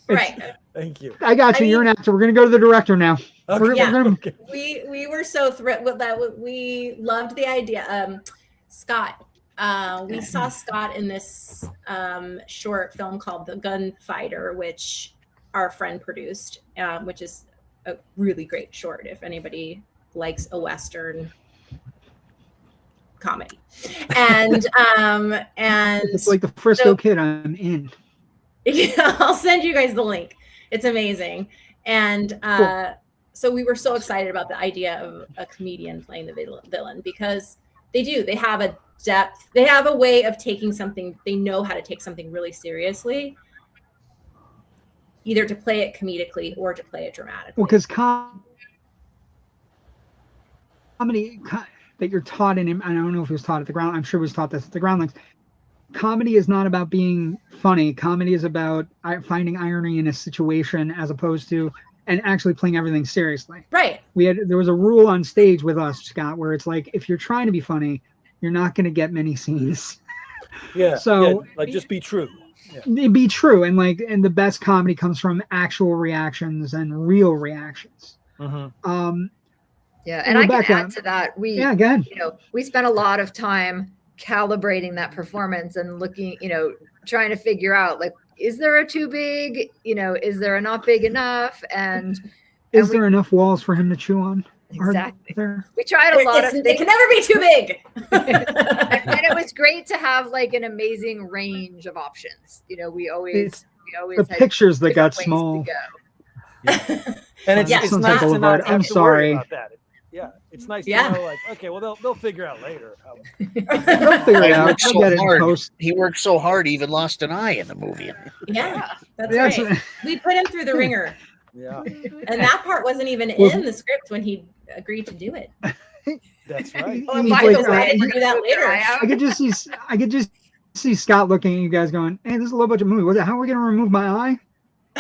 Right. Thank you. I got you. You're an actor. We're gonna go to the director now. Okay. We're gonna, Okay. We were so thrilled with that. We loved the idea. Scott. We saw Scott in this short film called The Gunfighter, which our friend produced, which is a really great short if anybody likes a Western comedy. And it's like the Frisco Kid. I'm in. Yeah, I'll send you guys the link. It's amazing. And Cool. So we were so excited about the idea of a comedian playing the villain because they have a depth, they have a way of taking something, they know how to take something really seriously, either to play it comedically or to play it dramatically. Well, because comedy that you're taught in, I don't know if it was taught at the ground, I'm sure it was taught this at the Groundlings. Comedy is not about being funny. Comedy is about finding irony in a situation as opposed to, and actually playing everything seriously. Right. There was a rule on stage with us, Scott, where it's like, if you're trying to be funny, you're not going to get many scenes. Yeah. So like just be true. Yeah. Be true. And the best comedy comes from actual reactions and real reactions. Mm-hmm. Yeah. And Rebecca, I can add to that. Again, we spent a lot of time calibrating that performance and looking, trying to figure out, like, is there a too big, is there a not big enough? And is there enough walls for him to chew on? Exactly. We tried a lot of things. It can never be too big. And it was great to have like an amazing range of options. We always the pictures that got small. Yeah. And it's nice to not I'm sorry about that. Yeah, it's nice to know, like, okay, well, they'll figure out later. They'll figure it out. He worked so hard, he even lost an eye in the movie. Yeah, that's right. We put him through the ringer. Yeah, and that part wasn't even in the script when he agreed to do it. That's right. Oh, by the way, I didn't do that later. I could just see Scott looking at you guys going, "Hey, this is a low budget movie. How are we going to remove my eye?"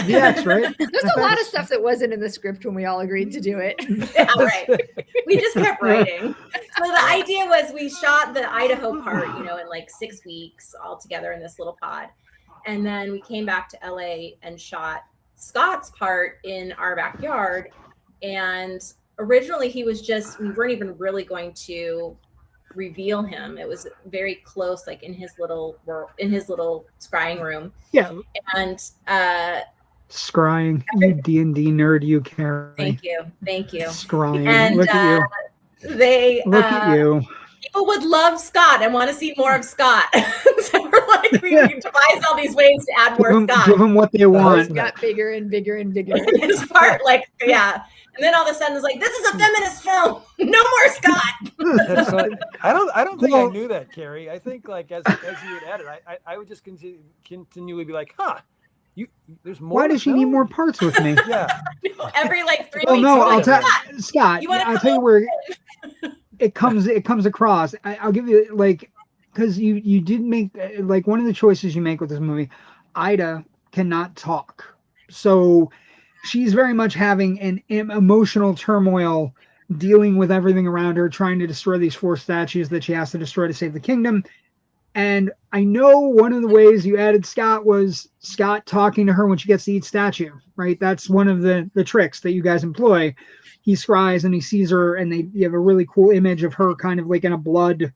Yes, right. There's a lot of stuff that wasn't in the script when we all agreed to do it. Yeah, right. We just kept writing. So the idea was we shot the Idaho part, in like 6 weeks all together in this little pod. And then we came back to LA and shot Scott's part in our backyard. And originally we weren't even really going to reveal him. It was very close, like in his little scrying room. Yeah. And scrying, you D&D nerd, you Kerry. Thank you. Scrying. And look at you. Look at you. People would love Scott and want to see more of Scott. So we're like, we devised all these ways to add more Scott. Give them what they want. Got bigger and bigger and bigger. This part, yeah. And then all of a sudden it's like, this is a feminist film. No more Scott. I don't think I knew that, Kerry. I think like as you would edit, I would just continually be like, there's more. Why does she need more parts with me? Yeah. Every 3 weeks. Oh no, I'll tell Scott. I'll tell you where it comes across. I'll give you because you did make one of the choices you make with this movie. Ida cannot talk, so she's very much having an emotional turmoil, dealing with everything around her, trying to destroy these 4 statues that she has to destroy to save the kingdom. And I know one of the ways you added Scott was Scott talking to her when she gets to each statue, right? That's one of the tricks that you guys employ. He scries and he sees her, and you have a really cool image of her kind of like in a blood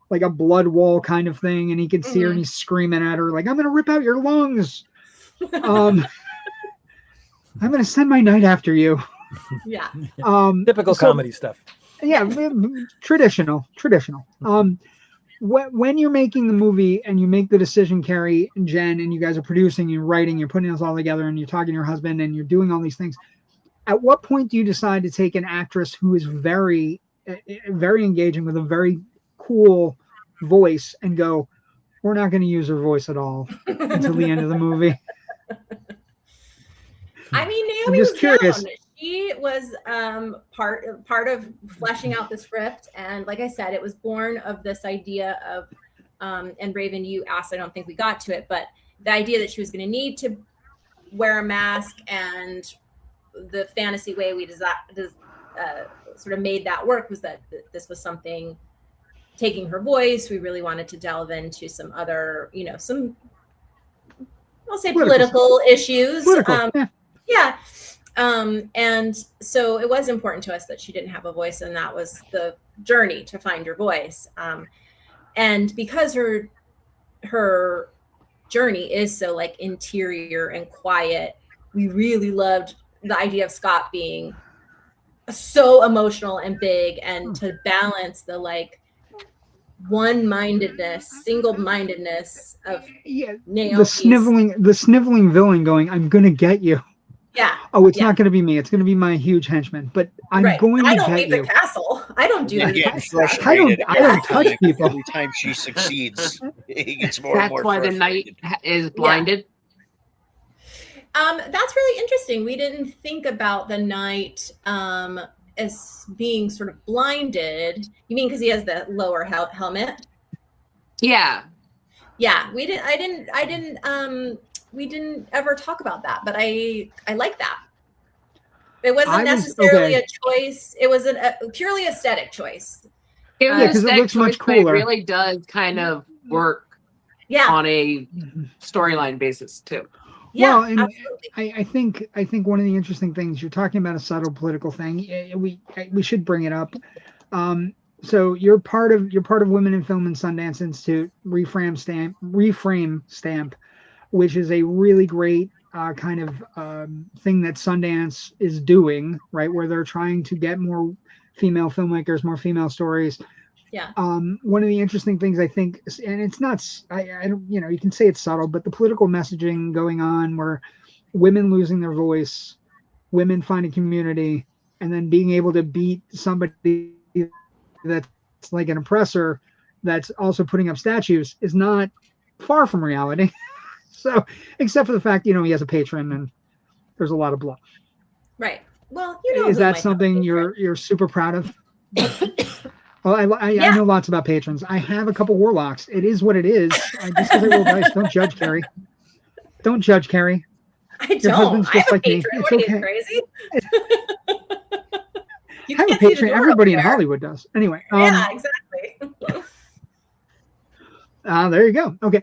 wall kind of thing, and he can see her and he's screaming at her like, "I'm gonna rip out your lungs." I'm gonna send my knight after you. Yeah. Typical comedy stuff. Yeah, traditional. When you're making the movie and you make the decision, Kerry and Jen, and you guys are producing, you're writing, you're putting this all together, and you're talking to your husband, and you're doing all these things, at what point do you decide to take an actress who is very, very engaging with a very cool voice and go, we're not going to use her voice at all until the end of the movie? I mean, Naomi was curious. She was part of fleshing out the script, and like I said, it was born of this idea of, and Raven, you asked, I don't think we got to it, but the idea that she was going to need to wear a mask and the fantasy way we sort of made that work was that this was something taking her voice. We really wanted to delve into some other, some, I'll say political issues. Yeah. And so it was important to us that she didn't have a voice, and that was the journey to find your voice. And because her journey is so like interior and quiet, we really loved the idea of Scott being so emotional and big, and to balance the like single-mindedness of Naomi. The sniveling villain going, "I'm gonna get you." Yeah. Oh, it's not going to be me. It's going to be my huge henchman. But I'm going to get you. I don't leave the castle. I don't do that. I don't touch people. Every time she succeeds, he gets more and more. That's why the knight is blinded. That's really interesting. We didn't think about the knight as being sort of blinded. You mean because he has the lower helmet? Yeah. Yeah. We didn't ever talk about that, but I like that. It wasn't necessarily a choice. It was a purely aesthetic choice. It was because it looks much cooler. But it really does kind of work on a storyline basis too. Yeah, well, and I think one of the interesting things, you're talking about a subtle political thing. We should bring it up. So you're part of Women in Film and Sundance Institute Reframe Stamp, which is a really great kind of thing that Sundance is doing, right? Where they're trying to get more female filmmakers, more female stories. Yeah. One of the interesting things I think, and it's not, I don't, you can say it's subtle, but the political messaging going on where women losing their voice, women finding community, and then being able to beat somebody that's like an oppressor that's also putting up statues is not far from reality. So, except for the fact, he has a patron and there's a lot of blood. Right. Well, is that something you're super proud of? Well, I know lots about patrons. I have a couple warlocks. It is what it is. Just because I roll dice, don't judge, Kerry. Don't judge, Kerry. Your husband's just like me. It's okay. Crazy? I have a patron. Everybody in Hollywood does. Anyway. Yeah, exactly. There you go. Okay.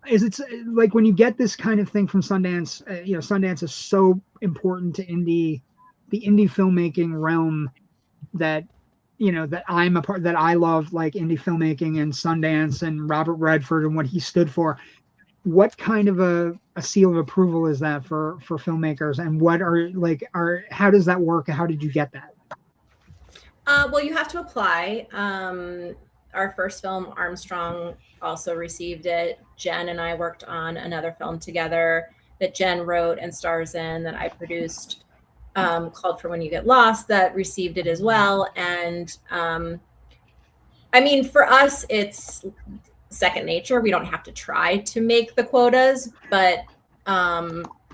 Is it like when you get this kind of thing from Sundance? Sundance is so important to the indie filmmaking realm that that I'm a part, that I love, like indie filmmaking and Sundance and Robert Redford and what he stood for. What kind of a seal of approval is that for filmmakers, and how does that work? How did you get that? Well, you have to apply. Our first film, Armstrong, also received it. Jen and I worked on another film together that Jen wrote and stars in, that I produced, called For When You Get Lost, that received it as well. And for us, it's second nature. We don't have to try to make the quotas, but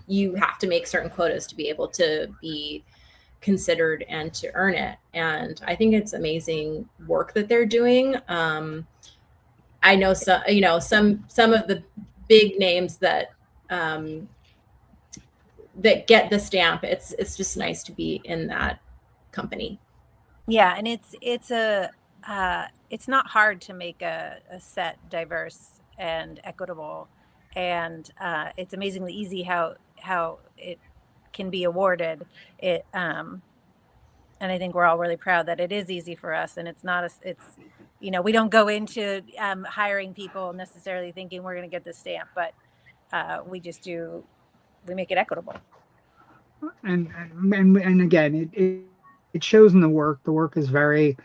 you have to make certain quotas to be able to be considered and to earn it. And I think it's amazing work that they're doing. I know some of the big names that that get the stamp. It's just nice to be in that company. Yeah, and it's not hard to make a set diverse and equitable, and it's amazingly easy how it can be awarded. It and I think we're all really proud that it is easy for us, and it's not we don't go into hiring people necessarily thinking we're going to get this stamp, but we make it equitable. And again, it shows in the work. The work is very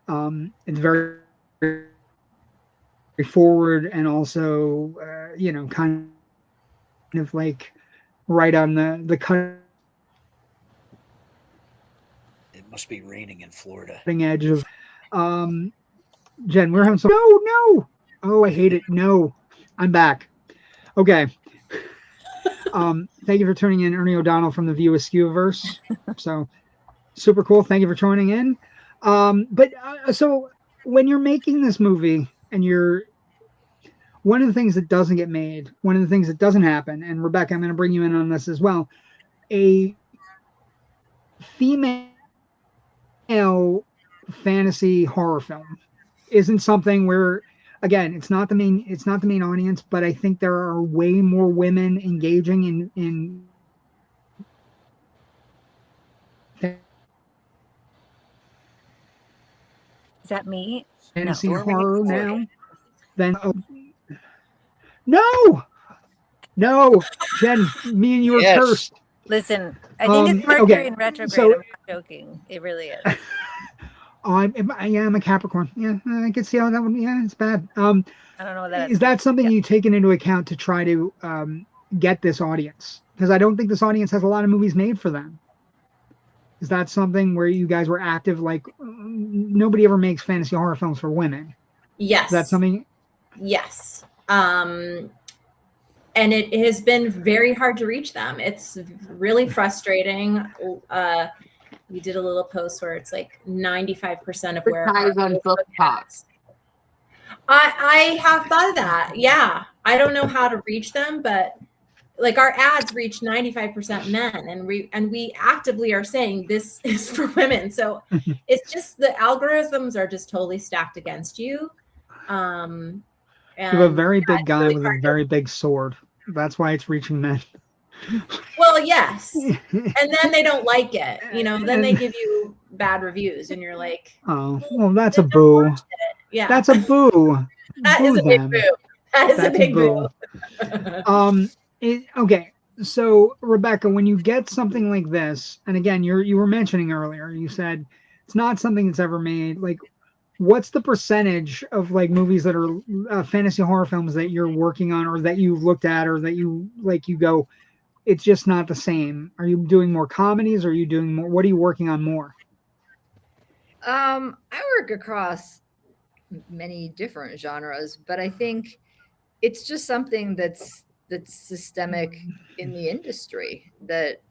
very forward, and also kind of like right on the cut. It must be raining in Florida. Edge of Jen, we're having some. No. Oh, I hate it. No, I'm back. Okay. Thank you for tuning in, Ernie O'Donnell from the View Askewverse. So super cool. Thank you for joining in. So when you're making this movie, and one of the things that doesn't get made, one of the things that doesn't happen, and Rebecca, I'm going to bring you in on this as well. A female fantasy horror film isn't something where, again, it's not the main audience, but I think there are way more women engaging in Is that me? fantasy No. horror now than no, Jen, me and you are Yes. cursed. Listen, I think it's Mercury in retrograde. so- I'm not joking. It really is. I'm a Capricorn. Yeah, I can see how that one. Yeah, it's bad. I don't know what that Is that something you've taken into account to try to get this audience? Because I don't think this audience has a lot of movies made for them. Is that something where you guys were active? Like, nobody ever makes fantasy horror films for women. Yes. Is that something? Yes. And it has been very hard to reach them. It's really frustrating. We did a little post where it's like 95% of where Advertise on Book Talks. I have thought of that. Yeah. I don't know how to reach them, but like our ads reach 95% men, and we actively are saying this is for women. So it's just the algorithms are just totally stacked against you. You have a very big guy with a very big sword. That's why it's reaching men. Well, yes. And then they don't like it. Then they give you bad reviews and you're like, oh, well, that's a boo. Yeah. That's a boo. That is a big boo. That is a big boo. Okay. So Rebecca, when you get something like this, and again, you were mentioning earlier, you said it's not something that's ever made. Like, what's the percentage of like movies that are fantasy horror films that you're working on, or that you've looked at, or that you go, it's just not the same? Are you doing more comedies? Or are you doing more? What are you working on more? I work across many different genres, but I think it's just something that's systemic in the industry, that,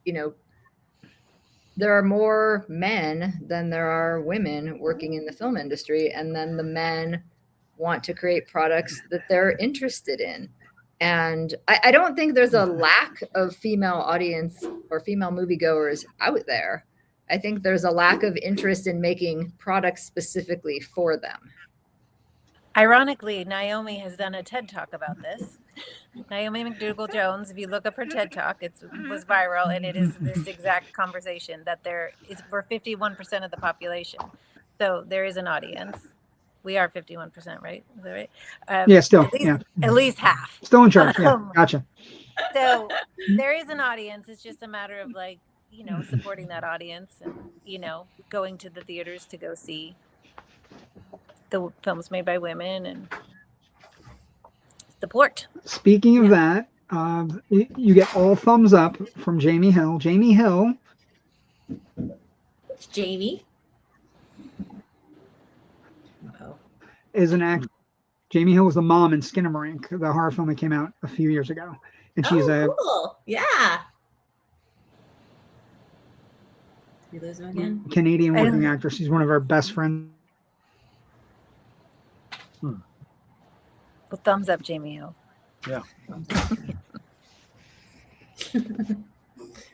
there are more men than there are women working in the film industry. And then the men want to create products that they're interested in. And I don't think there's a lack of female audience or female moviegoers out there. I think there's a lack of interest in making products specifically for them. Ironically, Naomi has done a TED Talk about this. Naomi McDougall Jones, if you look up her TED Talk, it was viral, and it is this exact conversation that we're 51% of the population. So there is an audience. We are 51%, right? Is that right? Yeah, still. At least half. Still in charge. Yeah, gotcha. So there is an audience. It's just a matter of supporting that audience and, going to the theaters to go see the films made by women and support. Speaking of that, you get all thumbs up from Jamie Hill. Jamie Hill. It's Jamie. Is an actor. Jamie Hill was the mom in Skinamarink, the horror film that came out a few years ago. And she's cool. Yeah. You lose him again? Canadian working actress. She's one of our best friends. Well, thumbs up, Jamie Hill. Yeah.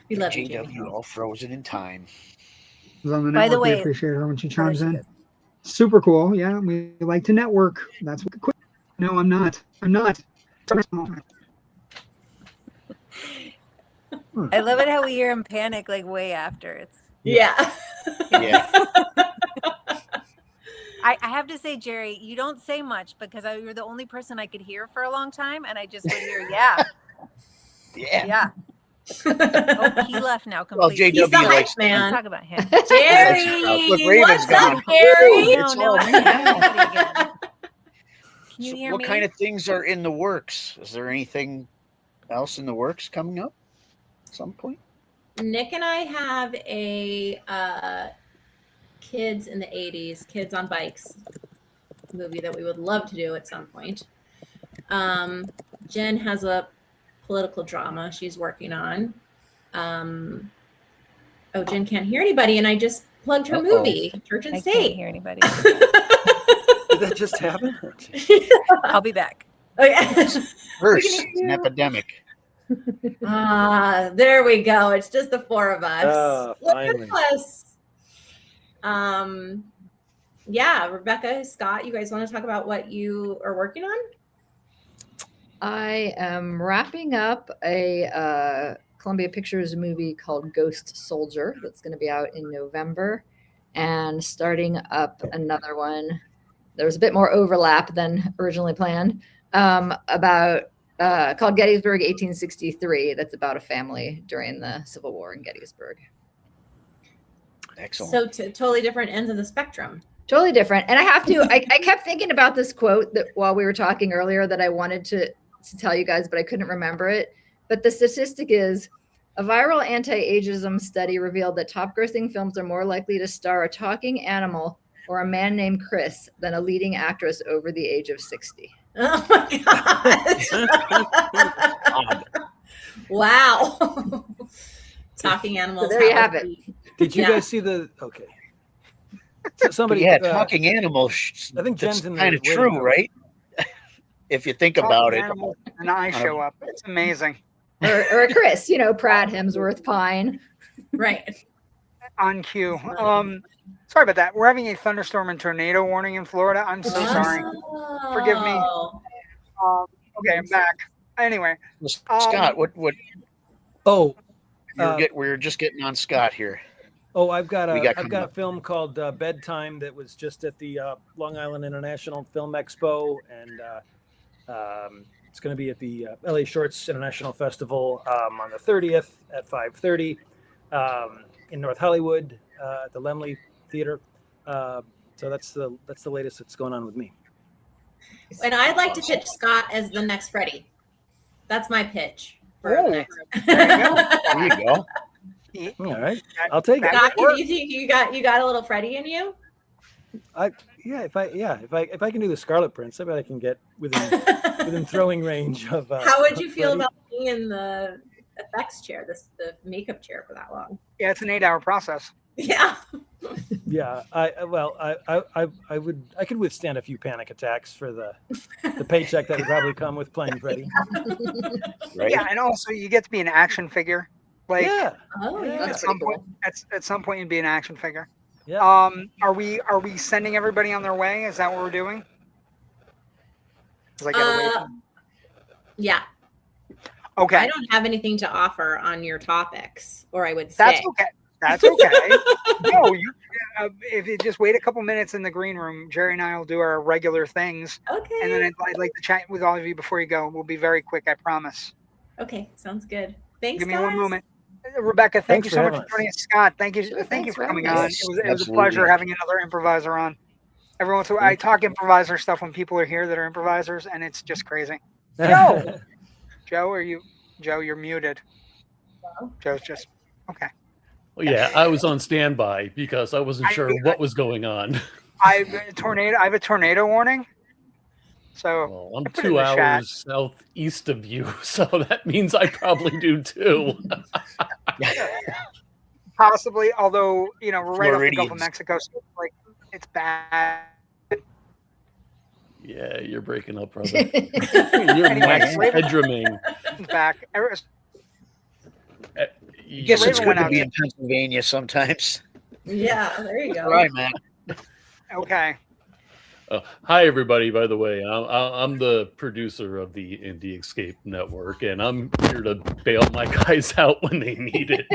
We love JW all frozen in time. Was on the By network. the way, we appreciate her when she chimes in. Super cool. Yeah, we like to network. That's what. No, I'm not. I love it how we hear him panic like way after. It's yeah. I have to say, Jerry, you don't say much because you're the only person I could hear for a long time, and I just would hear, yeah. Oh, he left now completely. Well, JW likes, man. Let's talk about him. Jerry, what's up, Jerry? No, Can you hear what me? kind of things are in the works? Is there anything else in the works coming up at some point? Nick and I have a kids in the 80s, kids on bikes movie that we would love to do at some point. Jen has a political drama she's working on. Jen can't hear anybody, and I just plugged her movie, Church and I State. can't hear anybody. Did that just happen? I'll be back. Oh yeah. First, it's an epidemic. There we go. It's just the four of us. Finally. Yeah, Rebecca, Scott, you guys want to talk about what you are working on? I am wrapping up a Columbia Pictures movie called Ghost Soldier that's going to be out in November, and starting up another one. There was a bit more overlap than originally planned, about called Gettysburg 1863. That's about a family during the Civil War in Gettysburg. Excellent. So totally different ends of the spectrum. Totally different. And I have to, I kept thinking about this quote that while we were talking earlier that I wanted to tell you guys, but I couldn't remember it. But the statistic is, a viral anti-ageism study revealed that top grossing films are more likely to star a talking animal or a man named Chris than a leading actress over the age of 60. Oh my God. Wow. Talking animals. So there you have it. Did you guys see the? Okay. So somebody. Talking animals. I think Jen's kind of true, right? If you think about it. And I show up. It's amazing. Or a Chris, Pratt, Hemsworth, Pine. Right. On cue. Sorry about that. We're having a thunderstorm and tornado warning in Florida. I'm so sorry. Forgive me. Okay, I'm back. Anyway, Scott, what? Oh, we're just getting on Scott here. Oh, I've got a film called Bedtime that was just at the Long Island International Film Expo, and it's going to be at the LA Shorts International Festival on the 30th at 5:30 in North Hollywood at the Laemmle Theater. So that's the latest that's going on with me. And I'd like to pitch Scott as the next Freddy. That's my pitch. There you go. All right, I'll take it. Scott, you think you got a little Freddy in you? If I can do the Scarlet Prince, I bet I can get within throwing range of. How would you feel about being in the effects chair, the makeup chair for that long? Yeah, it's an 8-hour process. Yeah. Yeah, I could withstand a few panic attacks for the paycheck that would probably come with playing Freddy. Right. Yeah, and also you get to be an action figure. Like, yeah. Oh, yeah. At some point, at some point, you'd be an action figure. Yeah. Are we sending everybody on their way? Is that what we're doing? Yeah. Okay. I don't have anything to offer on your topics, or I would say. That's okay. That's okay. No, if you just wait a couple minutes in the green room, Jerry and I will do our regular things. Okay. And then I'd like to chat with all of you before you go. We'll be very quick, I promise. Okay, sounds good. Thanks, Give me guys. one moment. Rebecca, thank you so much for joining us. Scott, thank you for coming on. It was a pleasure having another improviser on. Every once in a while, I talk improviser stuff when people are here that are improvisers, and it's just crazy. Joe, you're muted. Hello? Joe's just okay. Well, yeah, I was on standby because I wasn't sure what was going on. I have a tornado warning. So I'm 2 hours southeast of you, so that means I probably do too. Possibly, although we're right off the Gulf of Mexico, so it's bad. Yeah, you're breaking up, brother. You're Max Hedroming. Back. I guess it's good to be in Pennsylvania sometimes. Yeah, there you go. Right, man. Okay. Hi, everybody. By the way, I'm the producer of the Indie Escape Network, and I'm here to bail my guys out when they need it.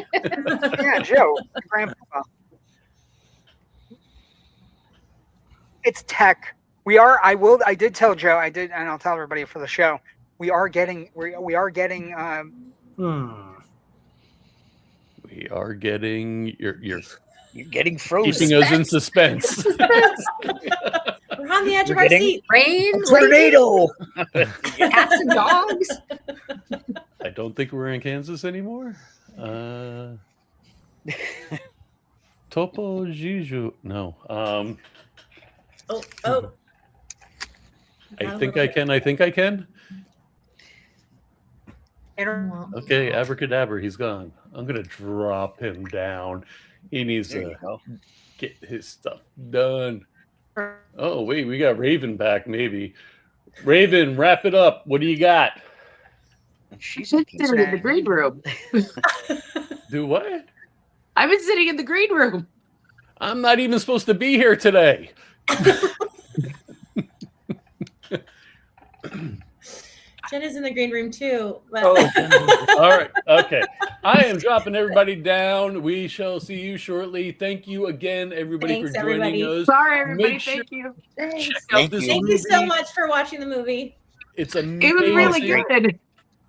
Yeah, Joe, grandpa. It's tech. I did tell Joe. And I'll tell everybody for the show. We are getting. We are getting. We are getting. You're getting frozen. Keeping us in suspense. We're on the edge of our seat. Rain, tornado, cats and dogs. I don't think we're in Kansas anymore. Topo Jiju. No. Oh. I think I can. Okay, abracadabra, he's gone. I'm gonna drop him down. He needs to get his stuff done. Oh wait, we got Raven back. Maybe Raven, wrap it up. What do you got? And she's I've been sitting in the green room. Do what? I've been sitting in the green room. I'm not even supposed to be here today. Jen is in the green room too. Oh, all right. Okay. I am dropping everybody down. We shall see you shortly. Thank you again, everybody, Thanks, for joining everybody. us. Sorry, everybody. Make sure- Thank you. Thanks. Check out Thank this you. Thank movie. you so much for watching the movie. It's amazing. It was really good.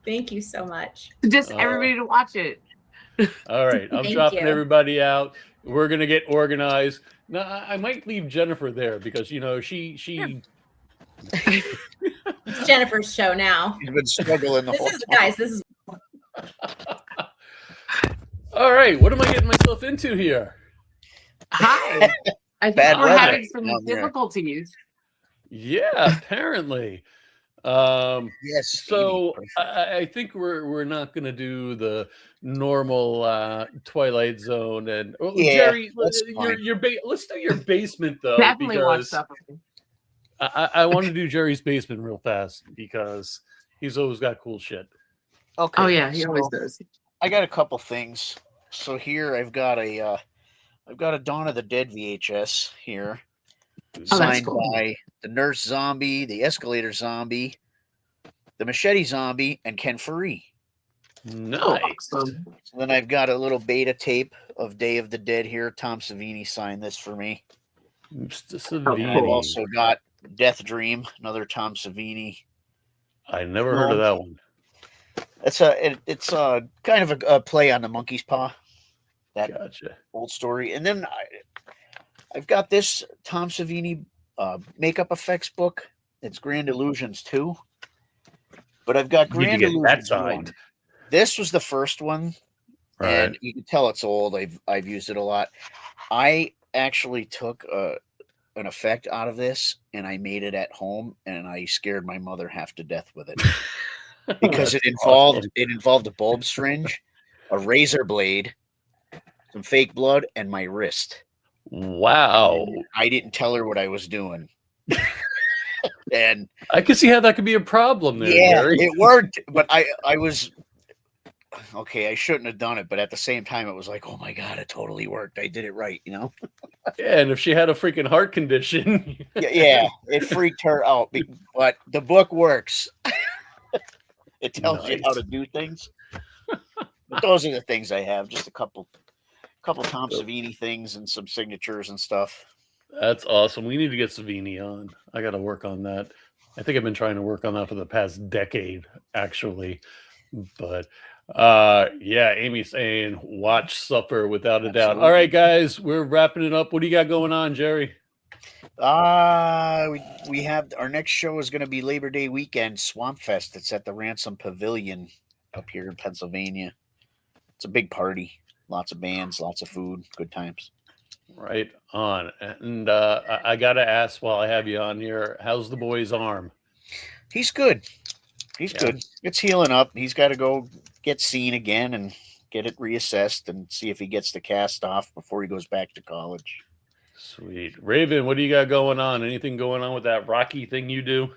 Thank you so much. Just everybody to watch it. All right. I'm Thank dropping you. everybody out. We're going to get organized. Now, I might leave Jennifer there because, she It's Jennifer's show now. She's been struggling the whole time. This is All right. What am I getting myself into here? Hi. I think Bad we're weather having some down there. difficulties. Yeah, apparently. Yes. So Stevie. I think we're not going to do the normal Twilight Zone and Yeah, Jerry, that's fine. let's do your basement though. Definitely watch because stuff. I want to do Jerry's basement real fast because he's always got cool shit. Okay. Oh yeah, he always so does. I got a couple things. So here I've got a Dawn of the Dead VHS here, Oh, that's signed cool. by the Nurse Zombie, the Escalator Zombie, the Machete Zombie, and Ken Faree. Nice. Awesome. So then I've got a little beta tape of Day of the Dead here. Tom Savini signed this for me. Mr. I've Savini. also got Death Dream, another Tom Savini. I never heard of that one. It's a kind of a play on the Monkey's Paw, that Gotcha. old story. And then I've got this Tom Savini makeup effects book. It's Grand Illusions 2. But I've got You need to Grand get that Illusions 1. signed. This was the first one, Right. and you can tell it's old. I've used it a lot. I actually took an effect out of this, and I made it at home, and I scared my mother half to death with it. Because it involved a bulb syringe, a razor blade, some fake blood, and my wrist. Wow. And I didn't tell her what I was doing. And I can see how that could be a problem there, yeah, Jerry. it worked, but I was okay. I shouldn't have done it, but at the same time, it was like, oh my god, it totally worked. I did it right, you know. Yeah, and if she had a freaking heart condition. Yeah, it freaked her out. But the book works. It tells you how to do things. But those are the things I have. Just a couple Tom Savini things and some signatures and stuff. That's awesome. We need to get Savini on. I got to work on that. I think I've been trying to work on that for the past decade, actually. But yeah, Amy's saying watch Supper without a doubt. All right, guys, we're wrapping it up. What do you got going on, Jerry? We have our next show is going to be Labor Day weekend, Swamp Fest. It's at the Ransom Pavilion up here in Pennsylvania. It's a big party, lots of bands, lots of food, good times. Right on. And I got to ask while I have you on here, how's the boy's arm? He's good. He's good. It's healing up. He's got to go get seen again and get it reassessed and see if he gets the cast off before he goes back to college. Sweet. Raven, what do you got going on? Anything going on with that Rocky thing you do?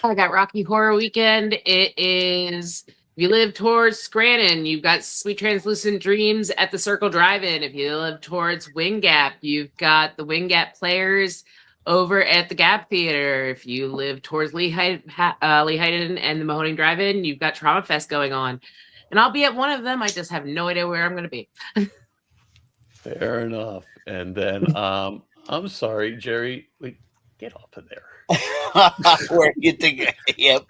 I got Rocky Horror Weekend. It is, if you live towards Scranton, you've got Sweet Translucent Dreams at the Circle Drive-In. If you live towards Wing Gap, you've got the Wing Gap Players over at the Gap Theater. If you live towards Lehigh and the Mahoning Drive-In, you've got Trauma Fest going on. And I'll be at one of them. I just have no idea where I'm going to be. Fair enough. And then, I'm sorry, Jerry, wait, get off of there. Where you think? Yep.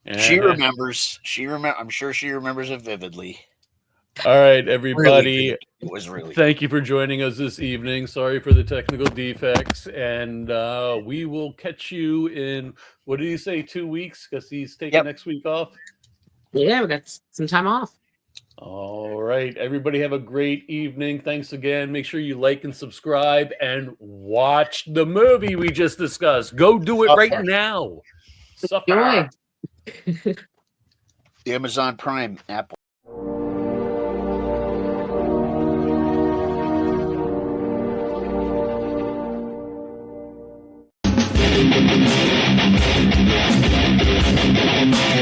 And, She remembers. I'm sure she remembers it vividly. all right, everybody. Really, it was really. Thank you for joining us this evening. Sorry for the technical defects. And we will catch you in, what did he say, 2 weeks? Because he's taking next week off. Yeah, we got some time off. All right. Everybody have a great evening. Thanks again. Make sure you like and subscribe and watch the movie we just discussed. Go do it right now. Suffer. Joy. The Amazon Prime app. Thank you.